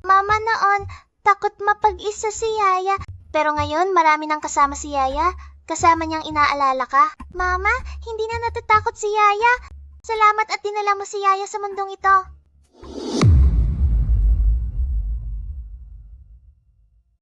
Mama noon, takot mapag-isa si Yaya. Pero ngayon, marami nang kasama si Yaya. Kasama niyang inaalala ka. Mama, hindi na natatakot si Yaya. Salamat at dinala mo si Yaya sa mundong ito.